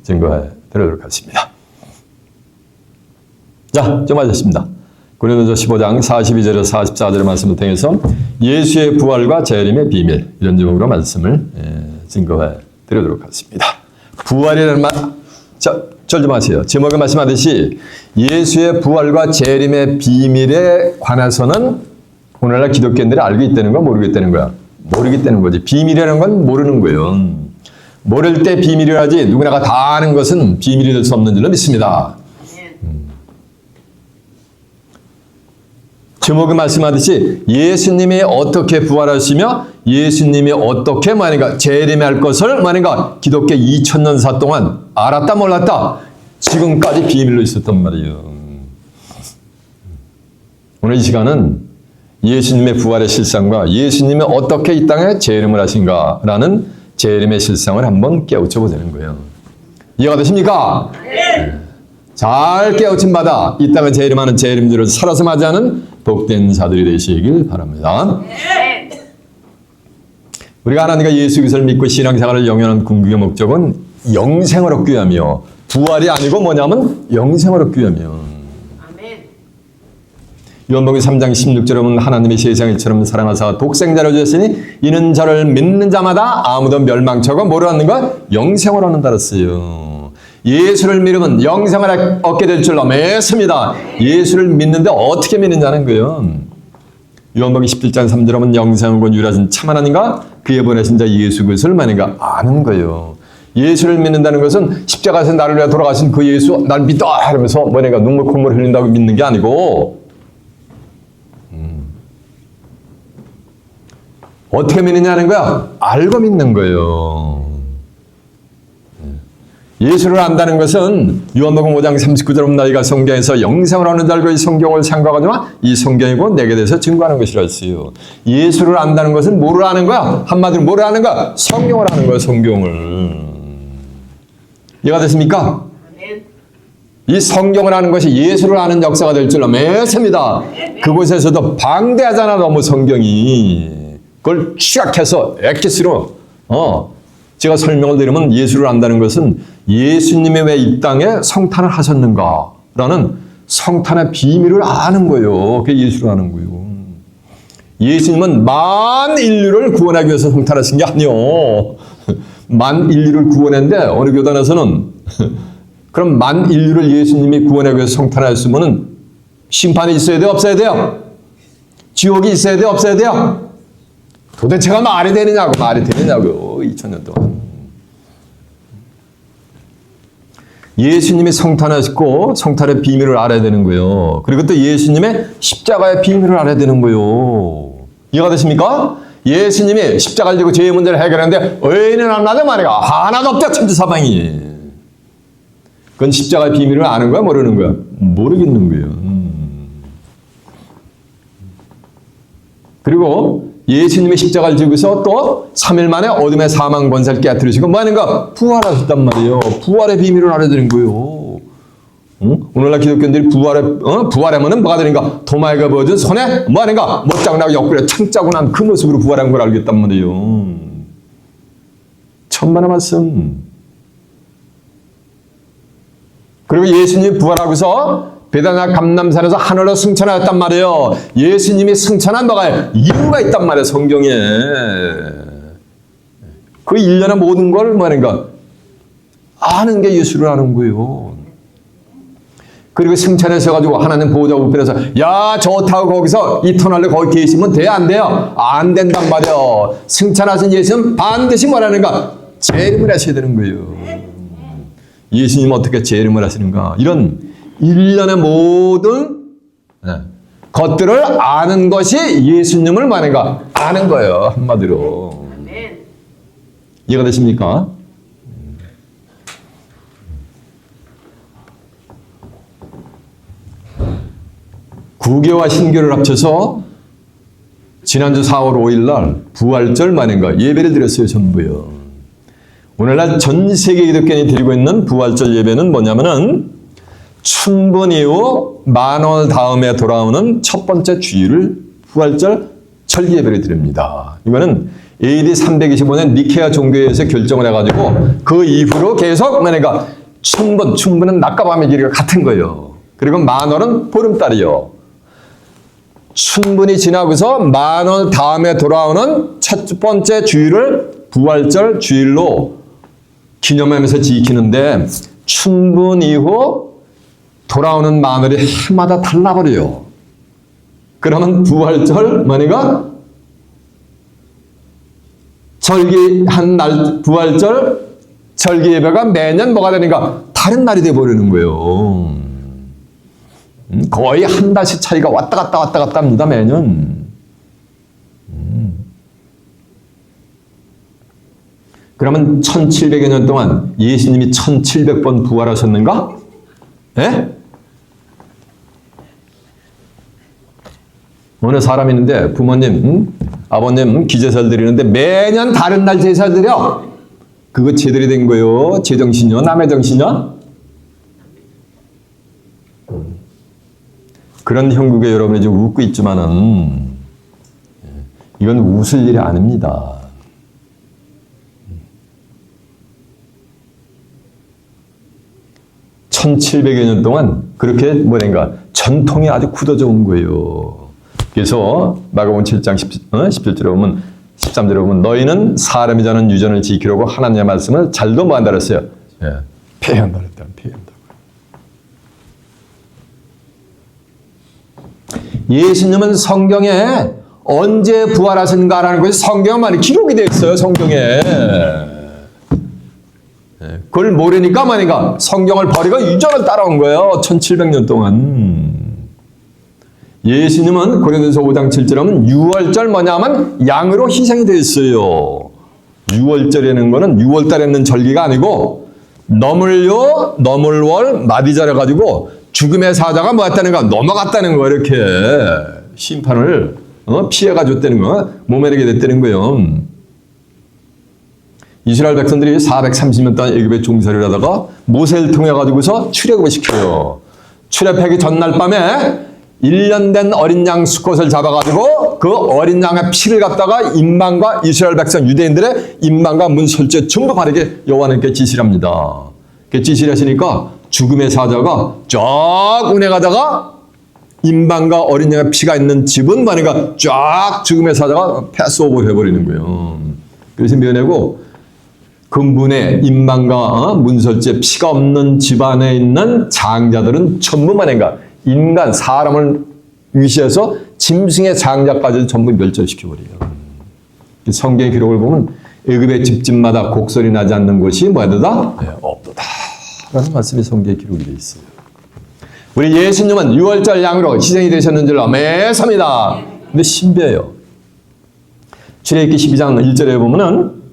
증거해 드리도록 하겠습니다. 자, 좀 하셨습니다. 고린도서 15장 42절에서 44절의 말씀을 통해서 예수의 부활과 재림의 비밀, 이런 제목으로 말씀을 증거해 드리도록 하겠습니다. 부활이라는 말, 좀 하세요. 제목에 말씀하듯이 예수의 부활과 재림의 비밀에 관해서는 오늘날 기독교인들이 알고 있다는 거야, 모르겠다는 거야? 모르겠다는 거지. 비밀이라는 건 모르는 거예요. 모를 때 비밀이라지 누구나가 다 아는 것은 비밀이 될 수 없는 줄로 믿습니다. 제목에 말씀하듯이 예수님이 어떻게 부활하시며 예수님이 어떻게 만약에 재림할 것을 만약에 기독교 2000년사 동안 알았다 몰랐다 지금까지 비밀로 있었단 말이에요. 오늘 이 시간은 예수님의 부활의 실상과 예수님이 어떻게 이 땅에 재림을 하신가라는 재림의 실상을 한번 깨우쳐 보자는 거예요. 이해가 되십니까? 네. 잘 깨우친 바다 이 땅에 재림하는 재림들을 살아서 맞이하는 복된 자들이 되시길 바랍니다. 네. 우리가 하나님과 예수 그리스도를 믿고 신앙생활을 영위하는 궁극의 목적은 영생을 얻기 위함이요. 부활이 아니고 뭐냐면 영생을 얻기 위함이요. 요한복음 3장 16절에 보면 하나님이 세상을 이처럼 사랑하사 독생자를 주셨으니 이는 저를 믿는 자마다 아무도 멸망처가 뭐를 얻는가? 영생을 얻는다 그랬어요. 예수를 믿으면 영생을 얻게 될 줄로 믿습니다. 예수를 믿는데 어떻게 믿느냐는 거예요. 요한복음 17장 3절에 보면 영생은 유일하신 참 하나님과 그의 보내신 자 예수 그리스도를 만약에 아는 거예요. 예수를 믿는다는 것은 십자가에서 나를 위해 돌아가신 그 예수 날 믿어 하면서 뭐냐가 눈물 콧물 흘린다고 믿는 게 아니고 어떻게 믿느냐는 거야? 알고 믿는 거예요. 예수를 안다는 것은 요한복음 5장 39절에 보면 너희가 성경에서 영생을 얻는 줄 알고 이 성경을 상고하거니와 이 성경이고 내게 대해서 증거하는 것이라 했어요. 예수를 안다는 것은 뭐를 아는 거야? 한마디로 뭐를 아는 거야? 성경을 아는 거야, 성경을. 이해가 됐습니까? 이 성경을 아는 것이 예수를 아는 역사가 될 줄로 믿습니다. 그곳에서도 방대하잖아, 너무 성경이. 그걸 취약해서 엑기스로 제가 설명을 드리면 예수를 안다는 것은 예수님이 왜 이 땅에 성탄을 하셨는가라는 성탄의 비밀을 아는 거예요. 그게 예수를 아는 거예요. 예수님은 만 인류를 구원하기 위해서 성탄하신 게 아니요. 만 인류를 구원했는데 어느 교단에서는 그럼 만 인류를 예수님이 구원하기 위해서 성탄하셨으면 심판이 있어야 돼요? 없어야 돼요? 지옥이 있어야 돼요? 없어야 돼요? 도대체가 말이 되느냐고 2000년 동안. 예수님이 성탄하셨고 성탄의 비밀을 알아야 되는 거예요. 그리고 또 예수님의 십자가의 비밀을 알아야 되는 거예요. 이해가 되십니까? 예수님이 십자가를 지고 죄의 문제를 해결하는데 의인은 하나도 말이야. 하나도 없다 천지사방이. 그건 십자가의 비밀을 아는 거야 모르는 거야? 모르겠는 거예요. 그리고 예수님의 십자가를 지고서 또 3일 만에 어둠의 사망 권세를 깨뜨리시고 뭐 하는가? 부활하셨단 말이에요. 부활의 비밀을 알아드린 거예요. 오늘날 기독교인들이 부활하면은 뭐가 되는가? 도마에가 부어준 손에 뭐 하는가? 못자고 나고 옆구리에 창자고 난 그 모습으로 부활한 걸 알겠단 말이에요. 천만의 말씀. 그리고 예수님이 부활하고서 베다냐 감람산에서 하늘로 승천하였단 말이에요. 예수님이 승천한 뭐가 이유가 있단 말이에요. 성경에. 그 일련의 모든 걸 뭐하는가? 아는 게 예수를 아는 거예요. 그리고 승천해서 가지고 하나님 보호자 우편에서 야 좋다고 거기서 이터널로 거기 계시면 돼요? 안 돼요? 안 된단 말이에요. 승천하신 예수는 반드시 뭐라는가? 재림을 하셔야 되는 거예요. 예수님 어떻게 재림을 하시는가? 이런 일련의 모든 것들을 아는 것이 예수님을 말인가 아는 거예요. 한마디로. 이해가 되십니까? 구교와 신교를 합쳐서 지난주 4월 5일 날 부활절 만인가 예배를 드렸어요. 전부요. 오늘날 전 세계 기독교인이 드리고 있는 부활절 예배는 뭐냐면은 춘분 이후 만월 다음에 돌아오는 첫 번째 주일을 부활절 절기 예배를 드립니다. 이거는 AD 325년 니케아 종교회에서 결정을 해가지고 그 이후로 계속 그러니까 춘분은 낮과 밤의 길이가 같은 거예요. 그리고 만월은 보름달이요. 춘분이 지나고서 만월 다음에 돌아오는 첫 번째 주일을 부활절 주일로 기념하면서 지키는데 춘분 이후 돌아오는 만월이 해마다 달라버려요. 그러면 부활절 뭐니까 절기한 날 부활절 절기 예배가 매년 뭐가 되니까 다른 날이 돼버리는 거예요. 거의 한 달씩 차이가 왔다 갔다 합니다, 매년. 그러면 1700여 년 동안 예수님이 1700번 부활하셨는가? 예? 어느 사람이 있는데 부모님, 아버님 기제설 드리는데 매년 다른 날 제사 드려. 그거 제대로 된 거요? 제정신이요? 남의 정신이요? 그런 형국에 여러분이 지금 웃고 있지만은 이건 웃을 일이 아닙니다. (1700여 년) 동안 그렇게 뭐든가 전통이 아주 굳어져 온 거예요. 그래서 마가복음 7장 17절에 보면 13절에 보면 너희는 사람이 자는 유전을 지키려고 하나님의 말씀을 잘도 뭐한다 그랬어요? 예. 폐한다 그랬다. 폐한다. 예수님은 성경에 언제 부활하신가라는 것이 성경에 많이 기록이 되어 있어요. 성경에. 그걸 모르니까 말인가 성경을 버리고 유전을 따라온 거예요. 1700년 동안. 예수님은 고린도서 5장 7절에 보면 6월절 뭐냐면 양으로 희생이 되어 있어요. 6월절이라는 거는 6월달에 있는 절기가 아니고 너물월 마디절에 가지고 죽음의 사자가 뭐였다는가 넘어갔다는 거 이렇게 심판을 피해가 줬다는 거 모면하게 됐다는 거예요. 이스라엘 백성들이 430년 동안 애굽에 종살이를 하다가 모세를 통해 가지고서 출애굽을 시켜요. 출애굽하기 전날 밤에 1년 된 어린 양 수컷을 잡아가지고 그 어린 양의 피를 갖다가 임방과 이스라엘 백성 유대인들의 임방과 문설주에 전부 바르게 여호와님께 지시를 합니다. 지시를 하시니까 죽음의 사자가 쫙 운행하다가 임방과 어린 양의 피가 있는 집은 말이가 쫙 죽음의 사자가 패스오버 해버리는 거예요. 그래서 면하고 근분에 임방과 문설주에 피가 없는 집안에 있는 장자들은 전부 말인가 인간, 사람을 위시해서 짐승의 장자까지 전부 멸절시켜버려요. 성경의 기록을 보면 애굽의 집집마다 곡설이 나지 않는 곳이 뭐하다? 네, 없도다. 라는 말씀이 성경에 기록이 되어 있어요. 우리 예수님은 6월절 양으로 희생이 되셨는 줄로 매섭니다. 근데 신비해요. 출애굽기 12장 1절에 보면은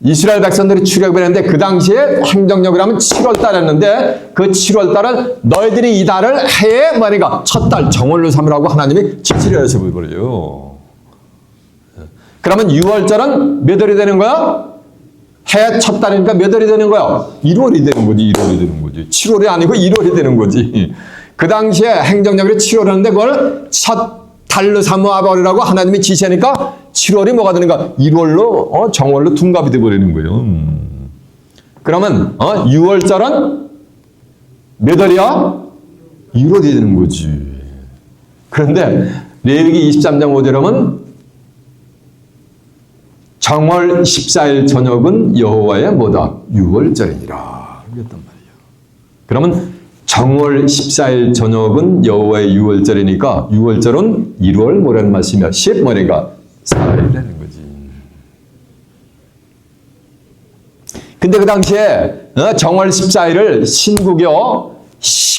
이스라엘 백성들이 출애굽을 했는데 그 당시에 행정력을 하면 7월 달이었는데 그 7월 달을 너희들이 이 달을 해의 뭐니까 첫 달 정월로 삼으라고 하나님이 지시를 해서 보여버려요. 그러면 6월절은 몇 월이 되는 거야? 해 첫 달이니까 몇 월이 되는 거야? 1월이 되는 거지. 1월이 되는 거지. 7월이 아니고 1월이 되는 거지. 그 당시에 행정력이 7월이었는데 그걸 첫 달로 삼아버리라고 하나님이 지시하니까 7월이 뭐가 되는가? 1월로 정월로 둔갑이 되어버리는 거예요. 그러면 6월절은 몇 월이야? 1월이 되는 거지. 그런데 레위기 23장 5절에 보면 정월 14일 저녁은 여호와의 뭐다? 6월절이니라. 그랬단 말이에요. 그러면 정월 14일 저녁은 여호와의 6월절이니까 6월절은 1월 뭐라는 말씀이야? 10 뭐니까 4일이라는 거지. 근데 그 당시에 정월 14일을 신구교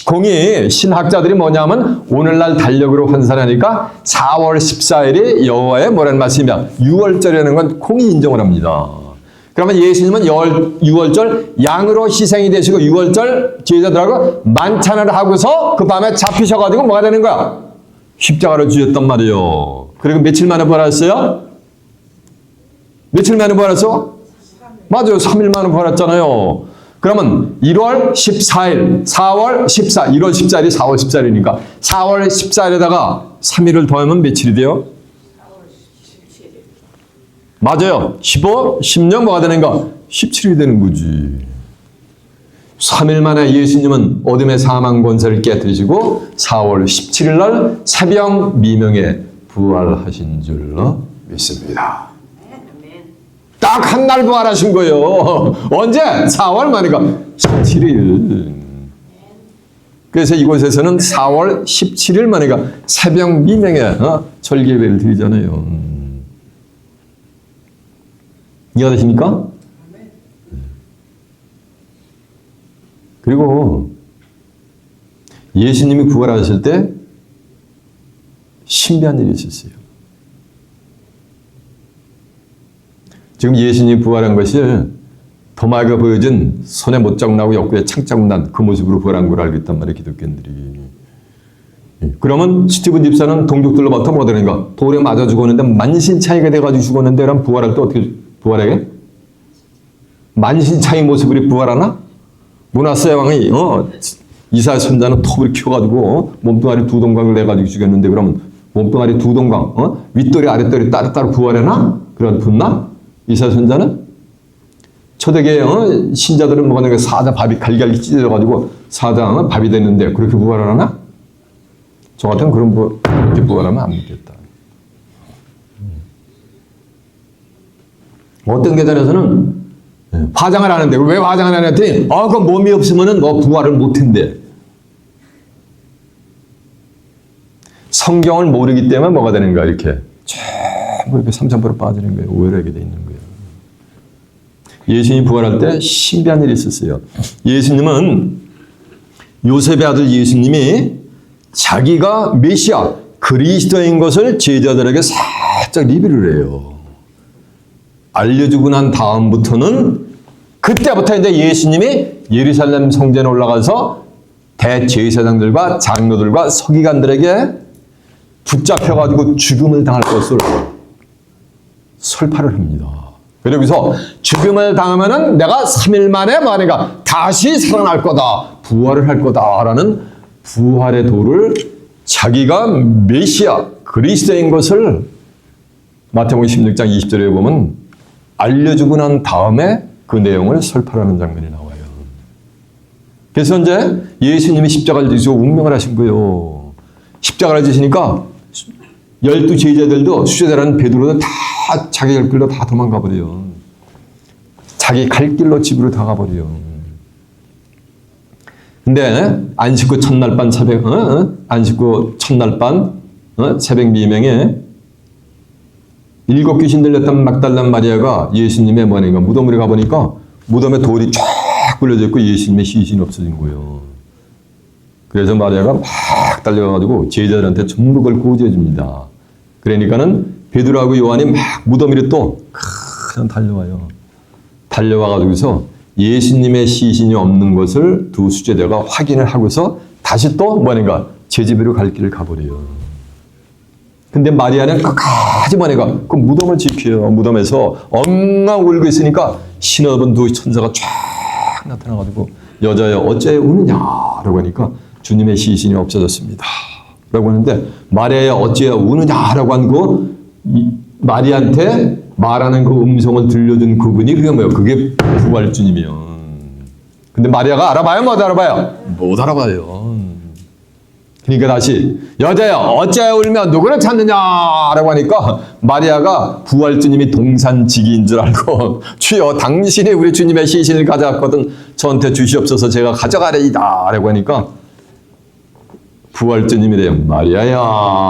공이 신학자들이 뭐냐면 오늘날 달력으로 환산하니까 4월 14일이 여호와의 뭐라는 말씀이야? 6월절이라는 건 공이 인정을 합니다. 그러면 예수님은 6월절 양으로 희생이 되시고 6월절 제자들하고 만찬을 하고서 그 밤에 잡히셔가지고 뭐가 되는 거야? 십자가를 주셨단 말이에요. 그리고 며칠 만에 부활했어요? 며칠 만에 부활했어? 맞아요. 3일 만에 부활했잖아요. 그러면 1월 14일, 4월 14일, 1월 14일이 4월 14일이니까 4월 14일에다가 3일을 더하면 며칠이 돼요? 맞아요. 15, 10년 뭐가 되는가? 17일이 되는 거지. 3일 만에 예수님은 어둠의 사망 권세를 깨뜨리시고 4월 17일 날 새벽 미명에 부활하신 줄로 믿습니다. 딱 한 날 부활하신 거예요. 언제? 4월 만이니까 17일. 그래서 이곳에서는 4월 17일 만이니까 새벽 미명에 절기예배를 드리잖아요. 이해가 되십니까? 그리고 예수님이 부활하실 때 신비한 일이 있었어요. 지금 예수님이 부활한 것이 도마가 보여준 손에 못자국 나고 옆구리에 창자국 난 그 모습으로 부활한 걸 알고 있단 말이에요, 기독교인들이. 그러면 스티븐 집사는 동족들로부터 뭐 되는가? 돌에 맞아 죽었는데 만신창이가 돼가지고 죽었는데 그럼 부활할 때 어떻게 부활하게? 만신창이 모습으로 부활하나? 문하세 왕이 이사야 선자는 톱을 키워가지고 몸뚱아리 두 동강을 내가지고 죽였는데 그러면 몸뚱아리 두 동강 윗돌이 아랫돌이 따로따로 부활하나? 그런 붙나? 이사야 선자는? 초대계 신자들은 뭐가 되는 사자 밥이 갈갈이 찢어져가지고 사자 밥이 됐는데 그렇게 부활을 하나? 저 같은 그렇게 부활하면 안 믿겠다. 어떤 계단에서는 화장을 하는데 왜 화장을 안 했더니 그 몸이 없으면은 부활을 못한대. 성경을 모르기 때문에 뭐가 되는 거야 이렇게 전부 이렇게 삼천포로 빠지는 거예요. 오해하게 돼 있는 거예요. 예수님이 부활할 때 신비한 일이 있었어요. 예수님은 요셉의 아들 예수님이 자기가 메시아 그리스도인 것을 제자들에게 살짝 리뷰를 해요. 알려주고 난 다음부터는 그때부터 이제 예수님이 예루살렘 성전에 올라가서 대제사장들과 장로들과 서기관들에게 붙잡혀가지고 죽음을 당할 것을 설파를 합니다. 그러고서 죽음을 당하면은 내가 3일 만에 말이가 다시 살아날 거다. 부활을 할 거다라는 부활의 도를 자기가 메시아 그리스도인 것을 마태복음 16장 20절에 보면 알려주고 난 다음에 그 내용을 설파하는 장면이 나와요. 그래서 이제 예수님이 십자가를 지시고 운명을 하신 거예요. 십자가를 지시니까 12 제자들도 수제자라는 베드로도 다 자기 갈 길로 다 도망가 버려요. 자기 갈 길로 집으로 다 가버려요. 근데 안식구 첫날 밤 새벽 안식구 첫날 밤 새벽 미명에 7 귀신 들렸던 막달란 마리아가 예수님의 뭐니까 무덤으로 가보니까 무덤에 돌이 쫙 굴려져 있고 예수님의 시신이 없어진 거예요. 그래서 마리아가 막 달려가가지고 제자들한테 전부 그걸 고지해 줍니다. 그러니까는 베드로하고 요한이 막 무덤 위로 또 그냥 달려와요. 달려와가지고서 예수님의 시신이 없는 것을 두 수제자가 확인을 하고서 다시 또 뭐니까 제 집으로 갈 길을 가버려요. 근데 마리아는 끝까지 뭐니까 그 무덤을 지켜요. 무덤에서 엉엉 울고 있으니까 신업은 두 천사가 쫙 나타나가지고 여자여 어째 우느냐라고 하니까 주님의 시신이 없어졌습니다. 라고 하는데 마리아야 어째 우느냐라고 한 그 마리아한테 말하는 그 음성을 들려준 그분이 그게 뭐예요? 그게 부활주님이요. 근데 마리아가 알아봐요? 못 알아봐요? 못 알아봐요. 그러니까 다시 여자야 어째 울며 누구를 찾느냐라고 하니까 마리아가 부활주님이 동산지기인 줄 알고 주여 당신이 우리 주님의 시신을 가져왔거든 저한테 주시옵소서 제가 가져가래이다 라고 하니까 부활주님이래요. 마리아야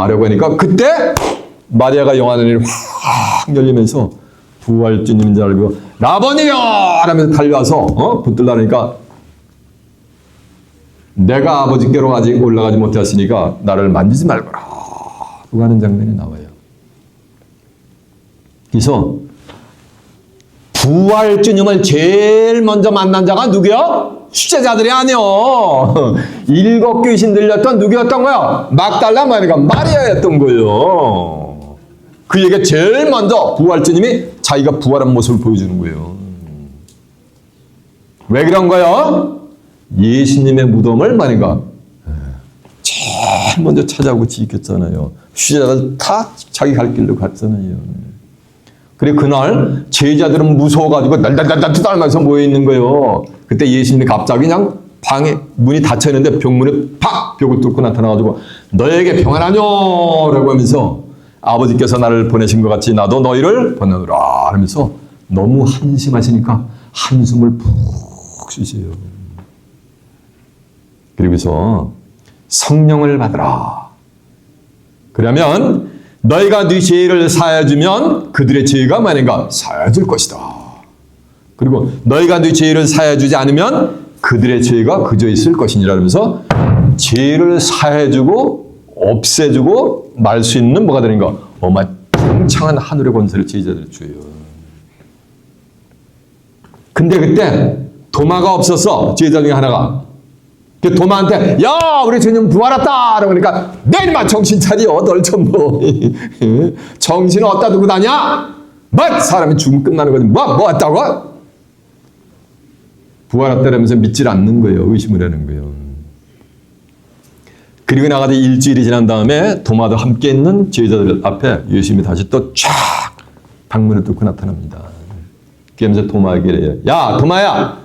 라고 하니까 그때 마리아가 영안을 확 열리면서 부활주님인 줄 알고 라보니요 라면서 달려와서 붙들라니까 내가 아버지께로 아직 올라가지 못했으니까 나를 만지지 말거라 라고 하는 장면이 나와요. 그래서 부활주님을 제일 먼저 만난 자가 누구야? 수제자들이 아니요. 7 귀신 들렸던 누구였던 거야? 막달라 마리아가 마리아였던 거예요. 그에게 제일 먼저 부활주님이 자기가 부활한 모습을 보여주는 거예요. 왜 그런 거예요? 예수님의 무덤을 말인가 제일 먼저 찾아오고 지켰잖아요. 수제자들 다 자기 갈 길로 갔잖아요. 그리고 그날 제자들은 무서워가지고 날달달달 떨면서 모여있는 거예요. 그때 예수님이 갑자기 그냥 방에 문이 닫혀있는데 병문에 팍 벽을 뚫고 나타나가지고 너에게 평안하뇨 라고 하면서 아버지께서 나를 보내신 것 같이 나도 너희를 보내노라 하면서 너무 한심하시니까 한숨을 푹 쉬세요. 그리고서 성령을 받으라. 그러면 너희가 네 죄를 사해주면 그들의 죄가 만약가 사해질 것이다. 그리고 너희가 네 죄를 사해주지 않으면 그들의 죄가 그저 있을 것이니라 하면서 죄를 사해주고 없애주고 말 수 있는 뭐가 되는가? 어마창한 하늘의 권세를 제자들이 줘요. 근데 그때 도마가 없었어. 제자 중에 하나가. 도마한테 야 우리 주님 부활했다 그러니까 내일만 정신 차려 널 좀 뭐 정신을 어디다 두고 다냐? 뭐 사람이 죽으면 끝나는 거지 뭐 했다고? 부활했다면서 믿질 않는 거예요. 의심을 하는 거예요. 그리고 나가서 일주일이 지난 다음에 도마도 함께 있는 제자들 앞에 예수님이 다시 또 쫙 방문을 뚫고 나타납니다. 그러면서 도마에게 이래요. 야 도마야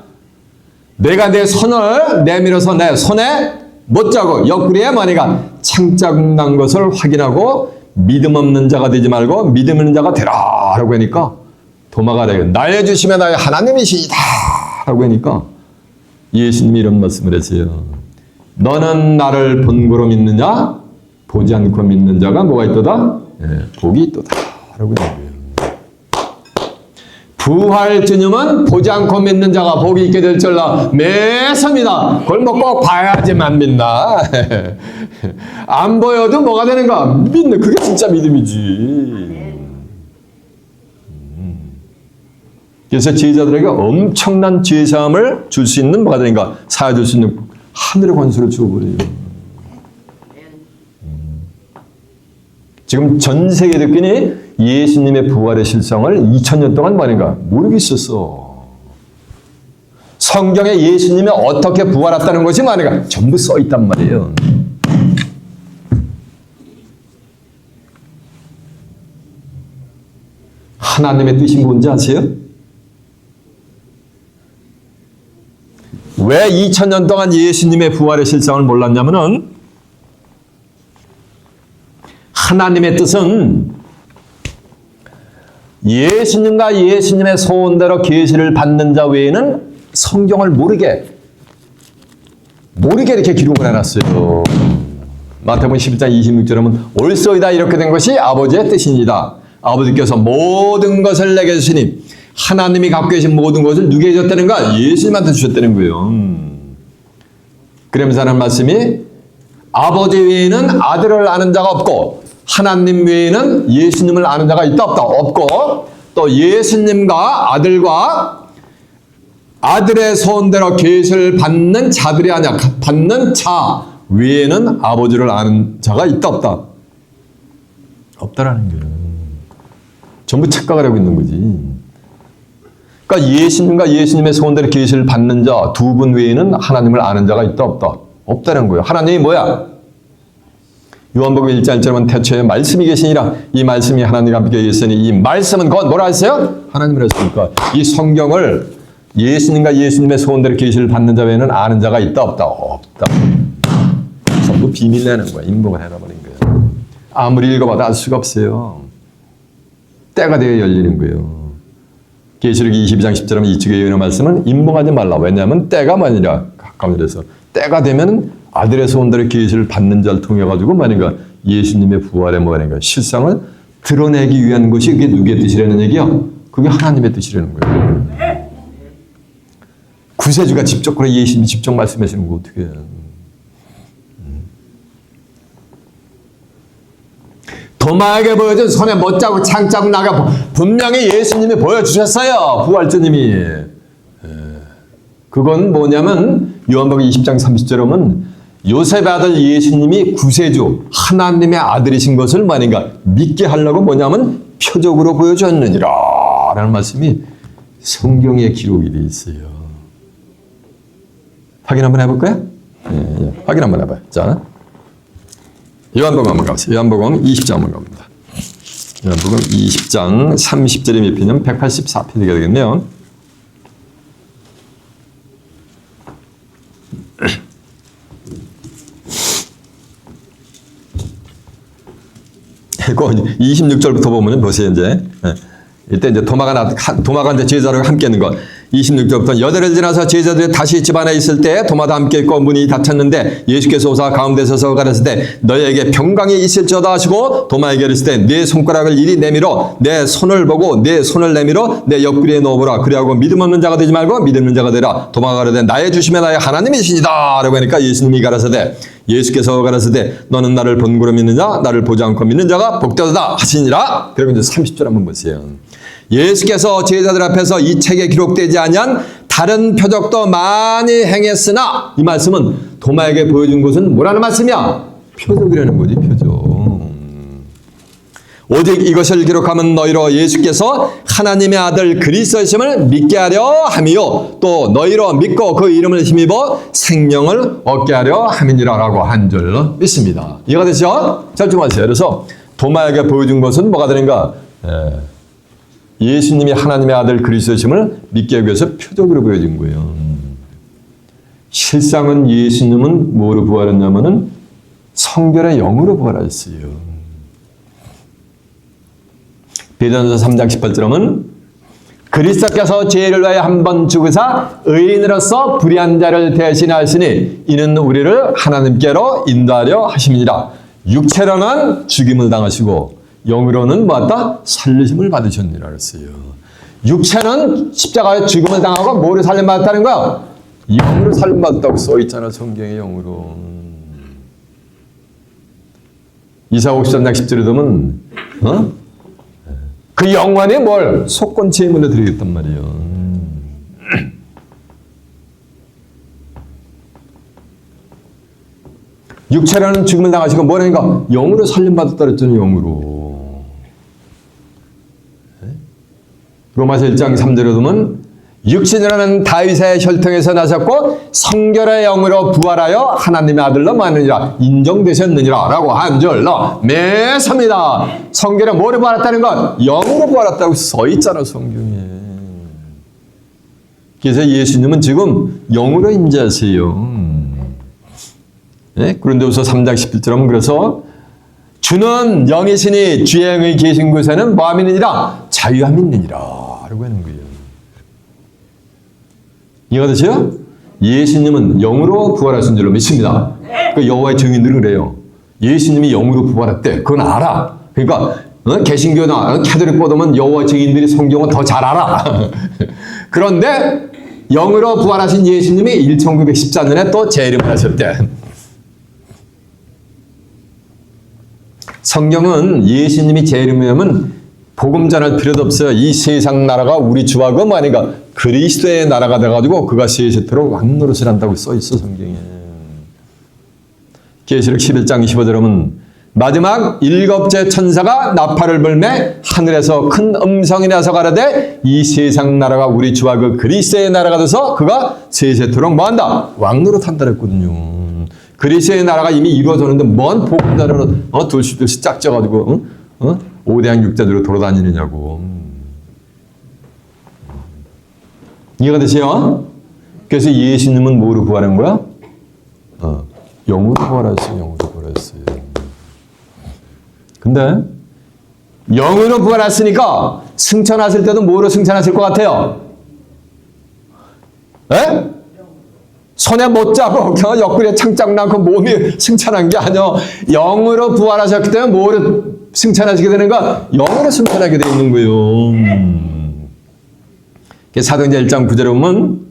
내가 내 손을 내밀어서 내 손에 못자고 옆구리에 만약에 창자국 난 것을 확인하고 믿음 없는 자가 되지 말고 믿음 있는 자가 되라 라고 하니까 도마가 나의 주심에 나의 하나님이시다 라고 하니까 예수님이 이런 말씀을 했어요. 너는 나를 본고로 믿느냐? 보지 않고 믿는 자가 뭐가 있도다? 복이 있도다 라고 하는 거예요. 부활 주님은 보지 않고 믿는 자가 복이 있게 될 줄라 매섭니다. 그걸 뭐 꼭 봐야지만 믿나? 안 보여도 뭐가 되는가? 믿는 그게 진짜 믿음이지. 그래서 제자들에게 엄청난 죄사함을 줄 수 있는 뭐가 되는가? 사해줄 수 있는 하늘의 권세를 주어버려요. 지금 전 세계 듣기니 예수님의 부활의 실상을 2000년 동안 말인가 모르겠었어. 성경에 예수님이 어떻게 부활했다는 것이 말인가 전부 써 있단 말이에요. 하나님의 뜻이 뭔지 아세요? 왜 2000년 동안 예수님의 부활의 실상을 몰랐냐면은 하나님의 뜻은 예수님과 예수님의 소원대로 계시를 받는 자 외에는 성경을 모르게 이렇게 기록을 해놨어요. 마태복음 11장 26절에 보면 옳소이다 이렇게 된 것이 아버지의 뜻입니다. 아버지께서 모든 것을 내게 주시니 하나님이 갖고 계신 모든 것을 누구에게 줬다는가? 예수님한테 주셨다는 거예요. 그러면서 하는 말씀이 아버지 외에는 아들을 아는 자가 없고 하나님 외에는 예수님을 아는 자가 있다 없다 없고 또 예수님과 아들과 아들의 소원대로 계시를 받는 자들이 아니야 받는 자 외에는 아버지를 아는 자가 있다 없다 없다라는 거예요. 전부 착각을 하고 있는 거지. 그러니까 예수님과 예수님의 소원대로 계시를 받는 자 두 분 외에는 하나님을 아는 자가 있다 없다 없다는 거예요. 하나님이 뭐야? 요한복음 1장 1절은 태초에 말씀이 계시니라 이 말씀이 하나님과 함께 계시니 이 말씀은 곧 뭐라 했어요? 하나님을 했으니까 이 성경을 예수님과 예수님의 소원대로 계시를 받는 자 외에는 아는 자가 있다 없다 없다 전부 비밀 내는 거야. 인복을 해놔버린 거예요. 아무리 읽어봐도 알 수가 없어요. 때가 되어 열리는 거예요. 계시록 22장 10절에 이쪽에 예언의 말씀은 인봉하지 말라. 왜냐하면 때가 만이라 가까워져서 때가 되면 아들의 소원대로 계시를 받는 자를 통해 가지고 만약에 예수님의 부활의 뭐라는가 실상을 드러내기 위한 것이 그게 누구의 뜻이라는 얘기야? 그게 하나님의 뜻이라는 거예요. 구세주가 직접 그래 예수님이 직접 말씀하시는 거 어떻게 해? 도마에게 보여준 손에 못자국 창자국 나가 분명히 예수님이 보여주셨어요. 부활주님이. 그건 뭐냐면 요한복음 20장 30절에 보면 요셉의 아들 예수님이 구세주 하나님의 아들이신 것을 만인가 믿게 하려고 뭐냐면 표적으로 보여줬느니라 라는 말씀이 성경에 기록이 되어 있어요. 확인 한번 해볼까요? 확인 한번 해봐요. 자, 요한복음 한번 가보세요. 요한복음 20장 한번 갑니다. 요한복음 20장 30절에 몇 페이지냐면 184페이지가 되겠네요. 그 26절부터 보면 보세요, 이제. 이때 이제 도마가 이제 제자들과 함께 있는 것. 26절부터 여덟을 지나서 제자들이 다시 집안에 있을 때 도마도 함께 있고 문이 닫혔는데 예수께서 오사 가운데 서서 가르칠 때 너희에게 평강이 있을지어다 하시고 도마에게 이르실 때 네 손가락을 이리 내밀어 내 손을 보고 내 손을 내밀어 내 옆구리에 넣어보라. 그리하고 믿음 없는 자가 되지 말고 믿는 자가 되라. 도마가 가르되 나의 주심의 나의 하나님이시니다 라고 하니까 예수님이 가르치되 예수께서 가르치되 너는 나를 본고로 믿는 자 나를 보지 않고 믿는 자가 복되도다 하시니라. 그리고 이제 30절 한번 보세요. 예수께서 제자들 앞에서 이 책에 기록되지 아니한 다른 표적도 많이 행했으나 이 말씀은 도마에게 보여준 것은 뭐라는 말씀이야? 표적이라는 거지, 표적. 오직 이것을 기록하면 너희로 예수께서 하나님의 아들 그리스도이심을 믿게 하려 함이요 또 너희로 믿고 그 이름을 힘입어 생명을 얻게 하려 함이니라 라고 한 줄로 믿습니다. 이해가 되죠? 잘 좀 하세요. 그래서 도마에게 보여준 것은 뭐가 되는가? 예수님이 하나님의 아들 그리스도이심을 믿게 하기 위해서 표적으로 보여준 거예요. 실상은 예수님은 뭐로 부활했냐면은 성결의 영으로 부활했어요. 베드로전서 3장 18절 하면 그리스도께서 죄를 위하여 한 번 죽으사 의인으로서 불의한 자를 대신하시니 이는 우리를 하나님께로 인도하려 하심이니라. 육체로는 죽임을 당하시고 영으로는 뭐다? 살리심을 받으셨느니라 그랬어요. 육체는 십자가에 죽임을 당하고 뭐를 살림받았다는 거야? 영으로 살림받았다고 써있잖아, 성경에. 영으로. 이사야 53장 10절에 보면 그 영원히 뭘? 속건 제물로 드리겠단 말이에요. 육체라는 죽음을 당하시고 뭐라니까? 영으로 살림받았다 그랬잖아요, 영으로. 로마서 1장 3절에 보면 육신이라는 다윗의 혈통에서 나셨고 성결의 영으로 부활하여 하나님의 아들로 만느니라 인정되셨느니라 라고 한 줄로 매섭니다. 성결에 뭐로 부활했다는 것? 영으로 부활했다고 써있잖아, 성경에. 그래서 예수님은 지금 영으로 임재하세요. 네? 고린도후서 3장 11절 하면 그래서 주는 영이시니 주의 영이 계신 곳에는 뭐함이 있느니라? 자유함이 있느니라 라고 하는 거예요. 이해가 되세요? 예수님은 영으로 부활하신 줄로 믿습니다. 그 여호와의 증인들은 그래요. 예수님이 영으로 부활했대. 그건 알아. 그러니까 개신교나 캐톨릭 보면 여호와의 증인들이 성경은 더 잘 알아. 그런데 영으로 부활하신 예수님이 1914년에 또 재림을 하셨대. 성경은 예수님이 재림하면 복음 전할 필요도 없어요. 이 세상 나라가 우리 주와 그 뭐니까 그리스도의 나라가 돼가지고 그가 세세토록 왕노릇을 한다고 써있어, 성경에. 계시록 11장 15절 하면 마지막 일곱째 천사가 나팔을 불매 하늘에서 큰 음성이 나서 가라되 이 세상 나라가 우리 주와 그 그리스도의 나라가 돼서 그가 세세토록 뭐한다? 왕노릇한다 그랬거든요. 그리스도의 나라가 이미 이루어졌는데 뭔 복음 전하러 둘씩 짝져가지고 5대양 6대들로 돌아다니느냐고. 이해가 되세요? 그래서 예수님은 뭐로 부활한 거야? 영으로 부활했어요. 영으로 부활했어요. 근데 영으로 부활했으니까 승천하실 때도 뭐로 승천하실 것 같아요? 에? 손에 못 잡고 옆구리에 창짝 낳고 몸이 승천한 게 아니야. 영으로 부활하셨기 때문에 뭐로 승천하시게 되는가? 영으로 승천하게 되어 있는 거예요. 사도행전 1장 9절에 보면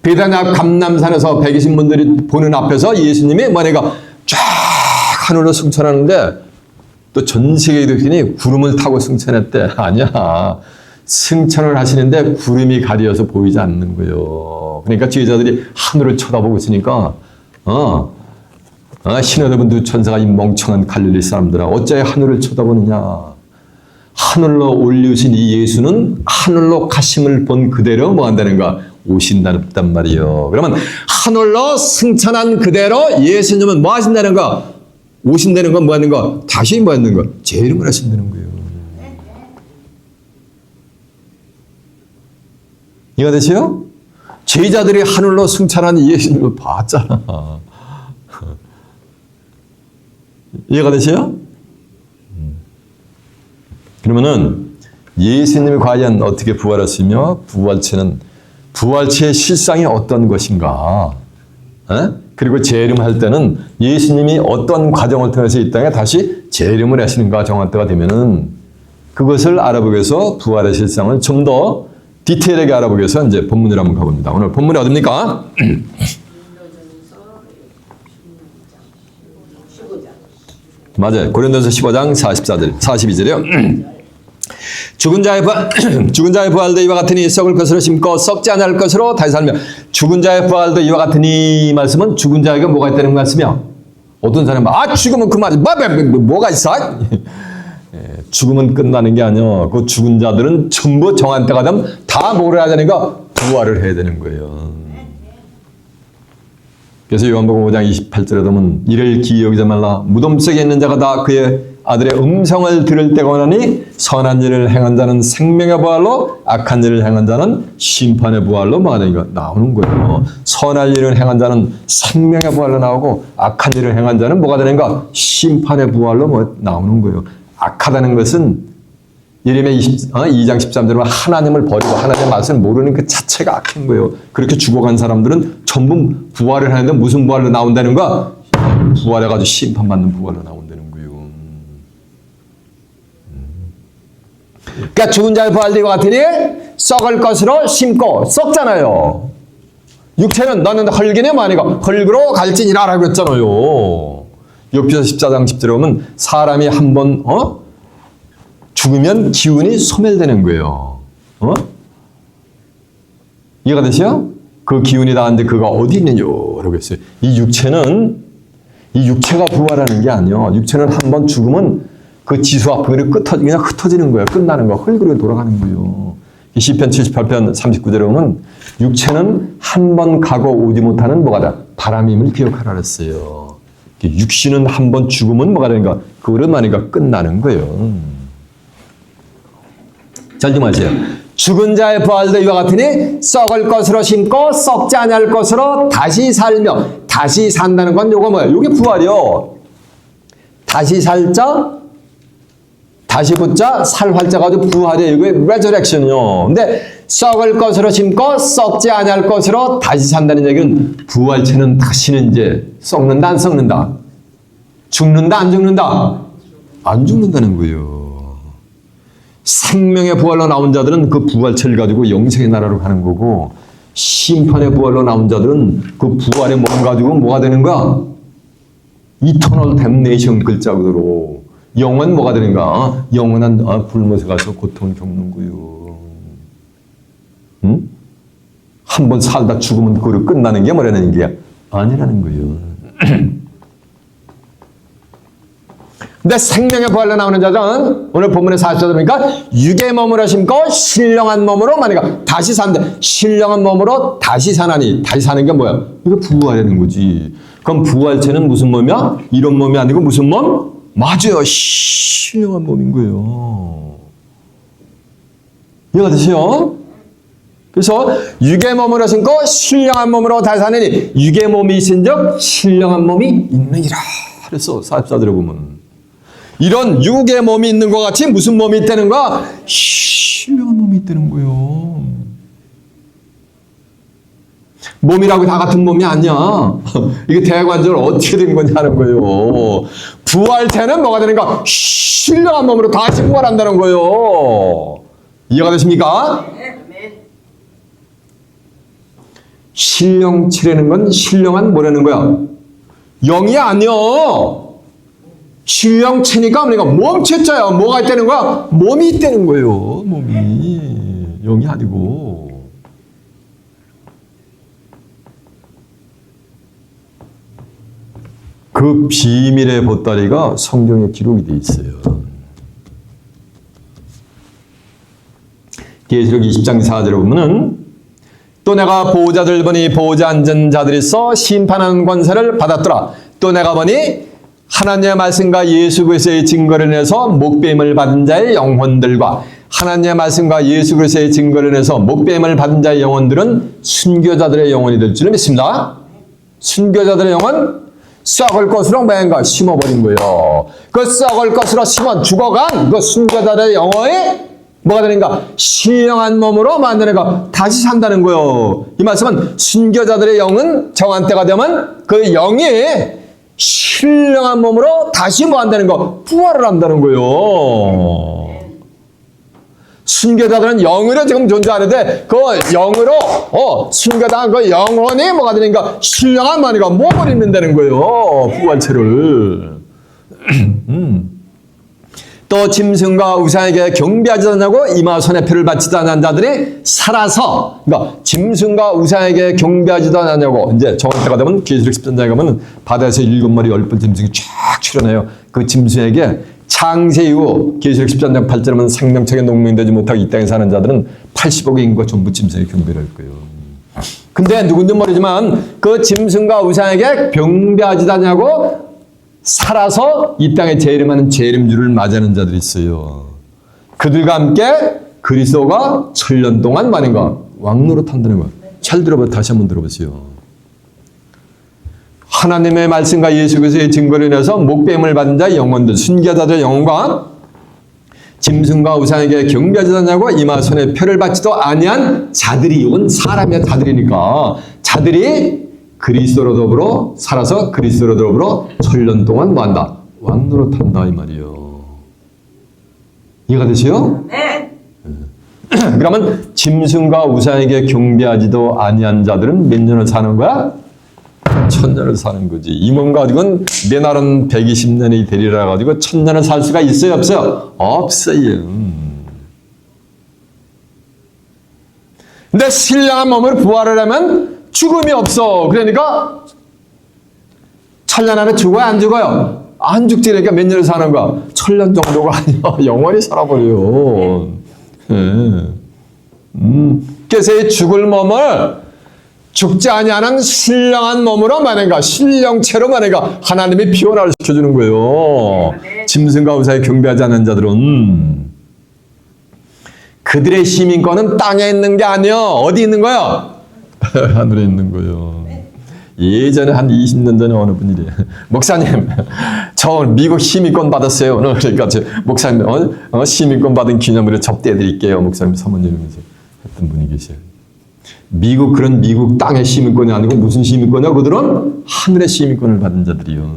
베다냐 감람산에서 120분들이 보는 앞에서 예수님이 뭐냐가 쫙 하늘로 승천하는데 또 전 세계에 듣더니 구름을 타고 승천했대. 아니야. 승천을 하시는데 구름이 가려서 보이지 않는 거예요. 그러니까 제자들이 하늘을 쳐다보고 있으니까 신하들은 두 천사가 이 멍청한 갈릴리 사람들아 어째 하늘을 쳐다보느냐. 하늘로 올리신 이 예수는 하늘로 가심을 본 그대로 뭐 한다는가? 오신다는 말이에요. 그러면 하늘로 승천한 그대로 예수님은 뭐 하신다는 거? 오신다는 건 뭐 하는 거? 다시 뭐 하는 거? 재림을 하신다는 거예요. 이해가 되세요? 제자들이 하늘로 승천한 예수님을 봤잖아. 이해가 되세요? 그러면은 예수님이 과연 어떻게 부활했으며 부활체의 실상이 어떤 것인가? 그리고 재림할 때는 예수님이 어떤 과정을 통해서 이 땅에 다시 재림을 하시는가 정할 때가 되면은 그것을 알아보기 위해서 부활의 실상을 좀 더 디테일하게 알아보기 위해서 이제 본문으로 한번 가봅니다. 오늘 본문이 어딥니까? 맞아요. 고린도서 15장 42절이요. 죽은 자의 부활도 이와 같으니 썩을 것으로 심고 썩지 않을 것으로 다시 살며. 죽은 자의 부활도 이와 같으니 이 말씀은 죽은 자에게 뭐가 있다는 말씀이야. 어떤 사람은 죽으면 그만이 뭐가 있어? 죽음은 끝나는 게 아니야. 그 죽은 자들은 전부 정한 때가 되면 다 뭐를 해야 되는가? 부활을 해야 되는 거예요. 그래서 요한복음 5장 28절에 보면 이를 기이 여기지 말라. 무덤 속에 있는 자가 다 그의 아들의 음성을 들을 때가 오나니 선한 일을 행한 자는 생명의 부활로 악한 일을 행한 자는 심판의 부활로 뭐가 되니까 나오는 거예요. 선한 일을 행한 자는 생명의 부활로 나오고 악한 일을 행한 자는 뭐가 되는가? 심판의 부활로 나오는 거예요. 악하다는 것은 예레미야 2장 13절에 하나님을 버리고 하나님의 말씀을 모르는 그 자체가 악한 거예요. 그렇게 죽어간 사람들은 전부 부활을 하는데 무슨 부활로 나온다는 거야? 부활해가지고 심판받는 부활로 나온다는 거예요. 그러니까 죽은 자의 부활도 이와 같으니 썩을 것으로 심고 썩잖아요. 육체는 너는 헐기네 마니가 헐그로 갈지니라라고 했잖아요. 욥기서 14장 10절에 보면 사람이 한번 죽으면 기운이 소멸되는 거예요. 이해가 되세요? 그 기운이 나는데 그가 어디 있느냐고 했어요. 이 육체가 부활하는 게 아니에요. 육체는 한번 죽으면 그 지수 앞으로 그냥 흩어지는 거예요. 끝나는 거예요. 흙으로 돌아가는 거예요. 시편 78편 39절에 보면 육체는 한번 가고 오지 못하는 뭐가다? 바람임을 기억하라 그랬어요. 육신은 한번 죽으면 뭐가 되는가? 그거를 말이니까 끝나는 거예요. 잘 좀 하세요. 죽은 자의 부활도 이와 같으니 썩을 것으로 심고 썩지 아니할 것으로 다시 살며. 다시 산다는 건 요거 뭐예요? 요게 부활이요. 다시 살자, 다시 붙자, 살 활자 가지고 부활이에요. 이게 resurrection이요. 근데 썩을 것으로 심고 썩지 아니할 것으로 다시 산다는 얘기는 부활체는 다시는 이제 썩는다 안 썩는다? 죽는다 안 죽는다? 안 죽는다는 거예요. 생명의 부활로 나온 자들은 그 부활체를 가지고 영생의 나라로 가는 거고 심판의 부활로 나온 자들은 그 부활의 몸 가지고 뭐가 되는 거야? Eternal damnation 글자 그대로 영원 뭐가 되는가? 영원한 불못에 가서 고통을 겪는 거예요. 응? 한번 살다 죽으면 그걸 끝나는 게 뭐라는 게 아니라는 거예요. 근데 생명의 부활로 나오는 자들은 오늘 본문의 40절 보니까 육의 몸으로 심고 신령한 몸으로 만약에 다시 산다. 신령한 몸으로 다시 사나니. 다시 사는 게 뭐야? 이거 부활하는 거지. 그럼 부활체는 무슨 몸이야? 이런 몸이 아니고 무슨 몸? 맞아요. 신령한 몸인 거예요. 이해가 되세요? 그래서 육의 몸으로 심고 신령한 몸으로 다시 사느니 육의 몸이 있은즉 신령한 몸이 있느니라. 그래서 44절에 보면 이런 육의 몸이 있는 것 같이 무슨 몸이 있다는 거야? 신령한 몸이 있다는 거예요. 몸이라고 다 같은 몸이 아니야. 이게 대관절로 어떻게 된 거냐는 거예요. 부활체는 뭐가 되는가? 신령한 몸으로 다시 부활한다는 거예요. 이해가 되십니까? 신령체라는 건 신령한 뭐라는 거야? 영이 아니야. 신령체니까 그러니까 몸체자야. 뭐가 있다는 거야? 몸이 있다는 거예요. 몸이. 영이 아니고. 그 비밀의 보따리가 성경에 기록이 되어 있어요. 계시록 20장 4절에 보면은 또 내가 보호자들 보니 보호자 앉은 자들이 서 심판하는 권세를 받았더라. 또 내가 보니 하나님의 말씀과 예수 그리스도의 증거를 내서 목배임을 받은 자의 영혼들과 하나님의 말씀과 예수 그리스도의 증거를 내서 목배임을 받은 자의 영혼들은 순교자들의 영혼이 될 줄을 믿습니다. 순교자들의 영혼 썩을 것으로 뭐인가 심어버린 거예요. 그 썩을 것으로 심어 죽어간 그 순교자들의 영혼이 뭐가 되는가? 신령한 몸으로 만드는가? 다시 산다는 거예요. 이 말씀은 순교자들의 영은 정한 때가 되면 그 영이 신령한 몸으로 다시 뭐 한다는 거? 부활을 한다는 거예요. 순교자들은 영으로 지금 존재하는데 그 영으로 순교당한 그 영혼이 뭐가 되는가? 신령한 마니가 몸을 입는다는 거예요. 부활체를. 또 짐승과 우상에게 경배하지 않냐고 이마 손에 표를 바치지 않는 자들이 살아서, 그러니까 짐승과 우상에게 경배하지도 않냐고, 이제 정확 때가 되면 계시록 10장에 가면 바다에서 7마리 10번 짐승이 쫙 출현해요. 그 짐승에게 창세 이후 계시록 10장 8절에 보면 생명책에 농명되지 못하고 이 땅에 사는 자들은 80억의 인구가 전부 짐승에 경배를 할 거예요. 근데 누군지 모르지만 그 짐승과 우상에게 경배하지도 않냐고 살아서 이 땅에 재림하는 재림주를 맞이하는 자들이 있어요. 그들과 함께 그리스도가 1000년 동안 말인가 왕노릇 한다는 거예요. 잘 들어봐, 다시 한번 들어보세요. 하나님의 말씀과 예수 그리스도의 증거를 인해서 목배임을 받은 자의 영혼들, 순교자들의 영혼과 짐승과 우상에게 경배하지 않냐고 이마 손에 표를 받지도 아니한 자들이, 이건 사람의 자들이니까 자들이 그리스도로 더불어 살아서 그리스도로 더불어 1000년 동안 뭐한다? 왕노릇한다 이 말이에요. 이해가 되세요? 네. 그러면 짐승과 우상에게 경배하지도 아니한 자들은 몇 년을 사는 거야? 1000년을 사는 거지. 이 몸 가지고는 내 날은 120년이 되리라 가지고 1000년을 살 수가 있어요, 없어요? 없어요. 근데 신령한 몸으로 부활을 하면 죽음이 없어. 그러니까 1000년 안에 죽어요? 안 죽어요? 안 죽지. 그러니까 몇 년을 사는 거야? 1000년 정도가 아니야. 영원히 살아버려요. 그래서 이 죽을 몸을 죽지 아니하는 신령한 몸으로 만약에 신령체로 만약에 하나님이 피원화를 시켜주는 거예요. 짐승과 우상에 경배하지 않는 자들은 그들의 시민권은 땅에 있는 게 아니요. 어디 있는 거예요? 하늘에 있는 거예요. 예전에 한 20년 전에 어느 분이 목사님, 저 미국 시민권 받았어요. 그러니까 목사님 시민권 받은 기념으로 접대해 드릴게요. 목사님 사모님 이러면서 했던 분이 계세요. 미국, 그런 미국 땅의 시민권이 아니고 무슨 시민권이야? 그들은 하늘의 시민권을 받은 자들이요.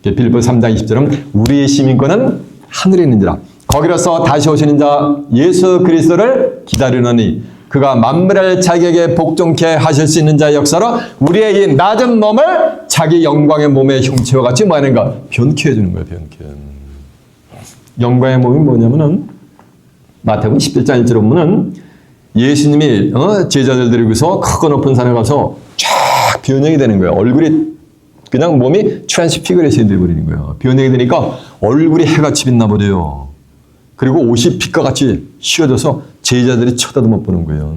빌립보 3장 20절은 우리의 시민권은 하늘에 있는지라. 거기로서 다시 오시는 자 예수 그리스도를 기다리노니 그가 만물을 자기에게 복종케 하실 수 있는 자의 역사로 우리의 이 낮은 몸을 자기 영광의 몸의 형체와 같이 뭐 하는가? 변케 해주는 거예요. 변케. 영광의 몸이 뭐냐면은 마태복음 11장 1절에 보면은 예수님이 제자들 데리고서 크고 높은 산에 가서 쫙 변형이 되는 거예요. 얼굴이 그냥 몸이 트랜스피그레이션이 되어버리는 거예요. 변형이 되니까 얼굴이 해같이 빛나 버려요. 그리고 옷이 빛과 같이 휘어져서 제자들이 쳐다도 못 보는 거예요.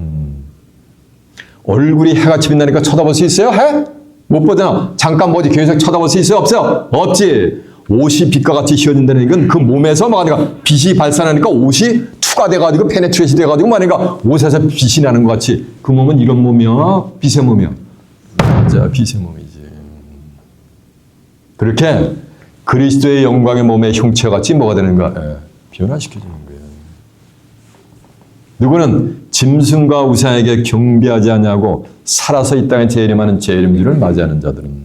얼굴이 해같이 빛나니까 쳐다볼 수 있어요? 해? 못 보잖아. 잠깐 보지 계속 쳐다볼 수 있어요? 없어요? 없지. 옷이 빛과 같이 휘어진다는 건 그 몸에서 뭐하니까 빛이 발산하니까 옷이 투가 돼가지고 페네트레이션 돼가지고 뭐하니까 옷에서 빛이 나는 것 같이 그 몸은 이런 몸이야? 빛의 몸이야? 맞아, 빛의 몸이지. 그렇게 그리스도의 영광의 몸의 형체와 같이 뭐가 되는가? 변화시켜주는 거예요. 누구는 짐승과 우상에게 경배하지 않냐고 살아서 이 땅에 재림하는 재림주를 맞이하는 자들은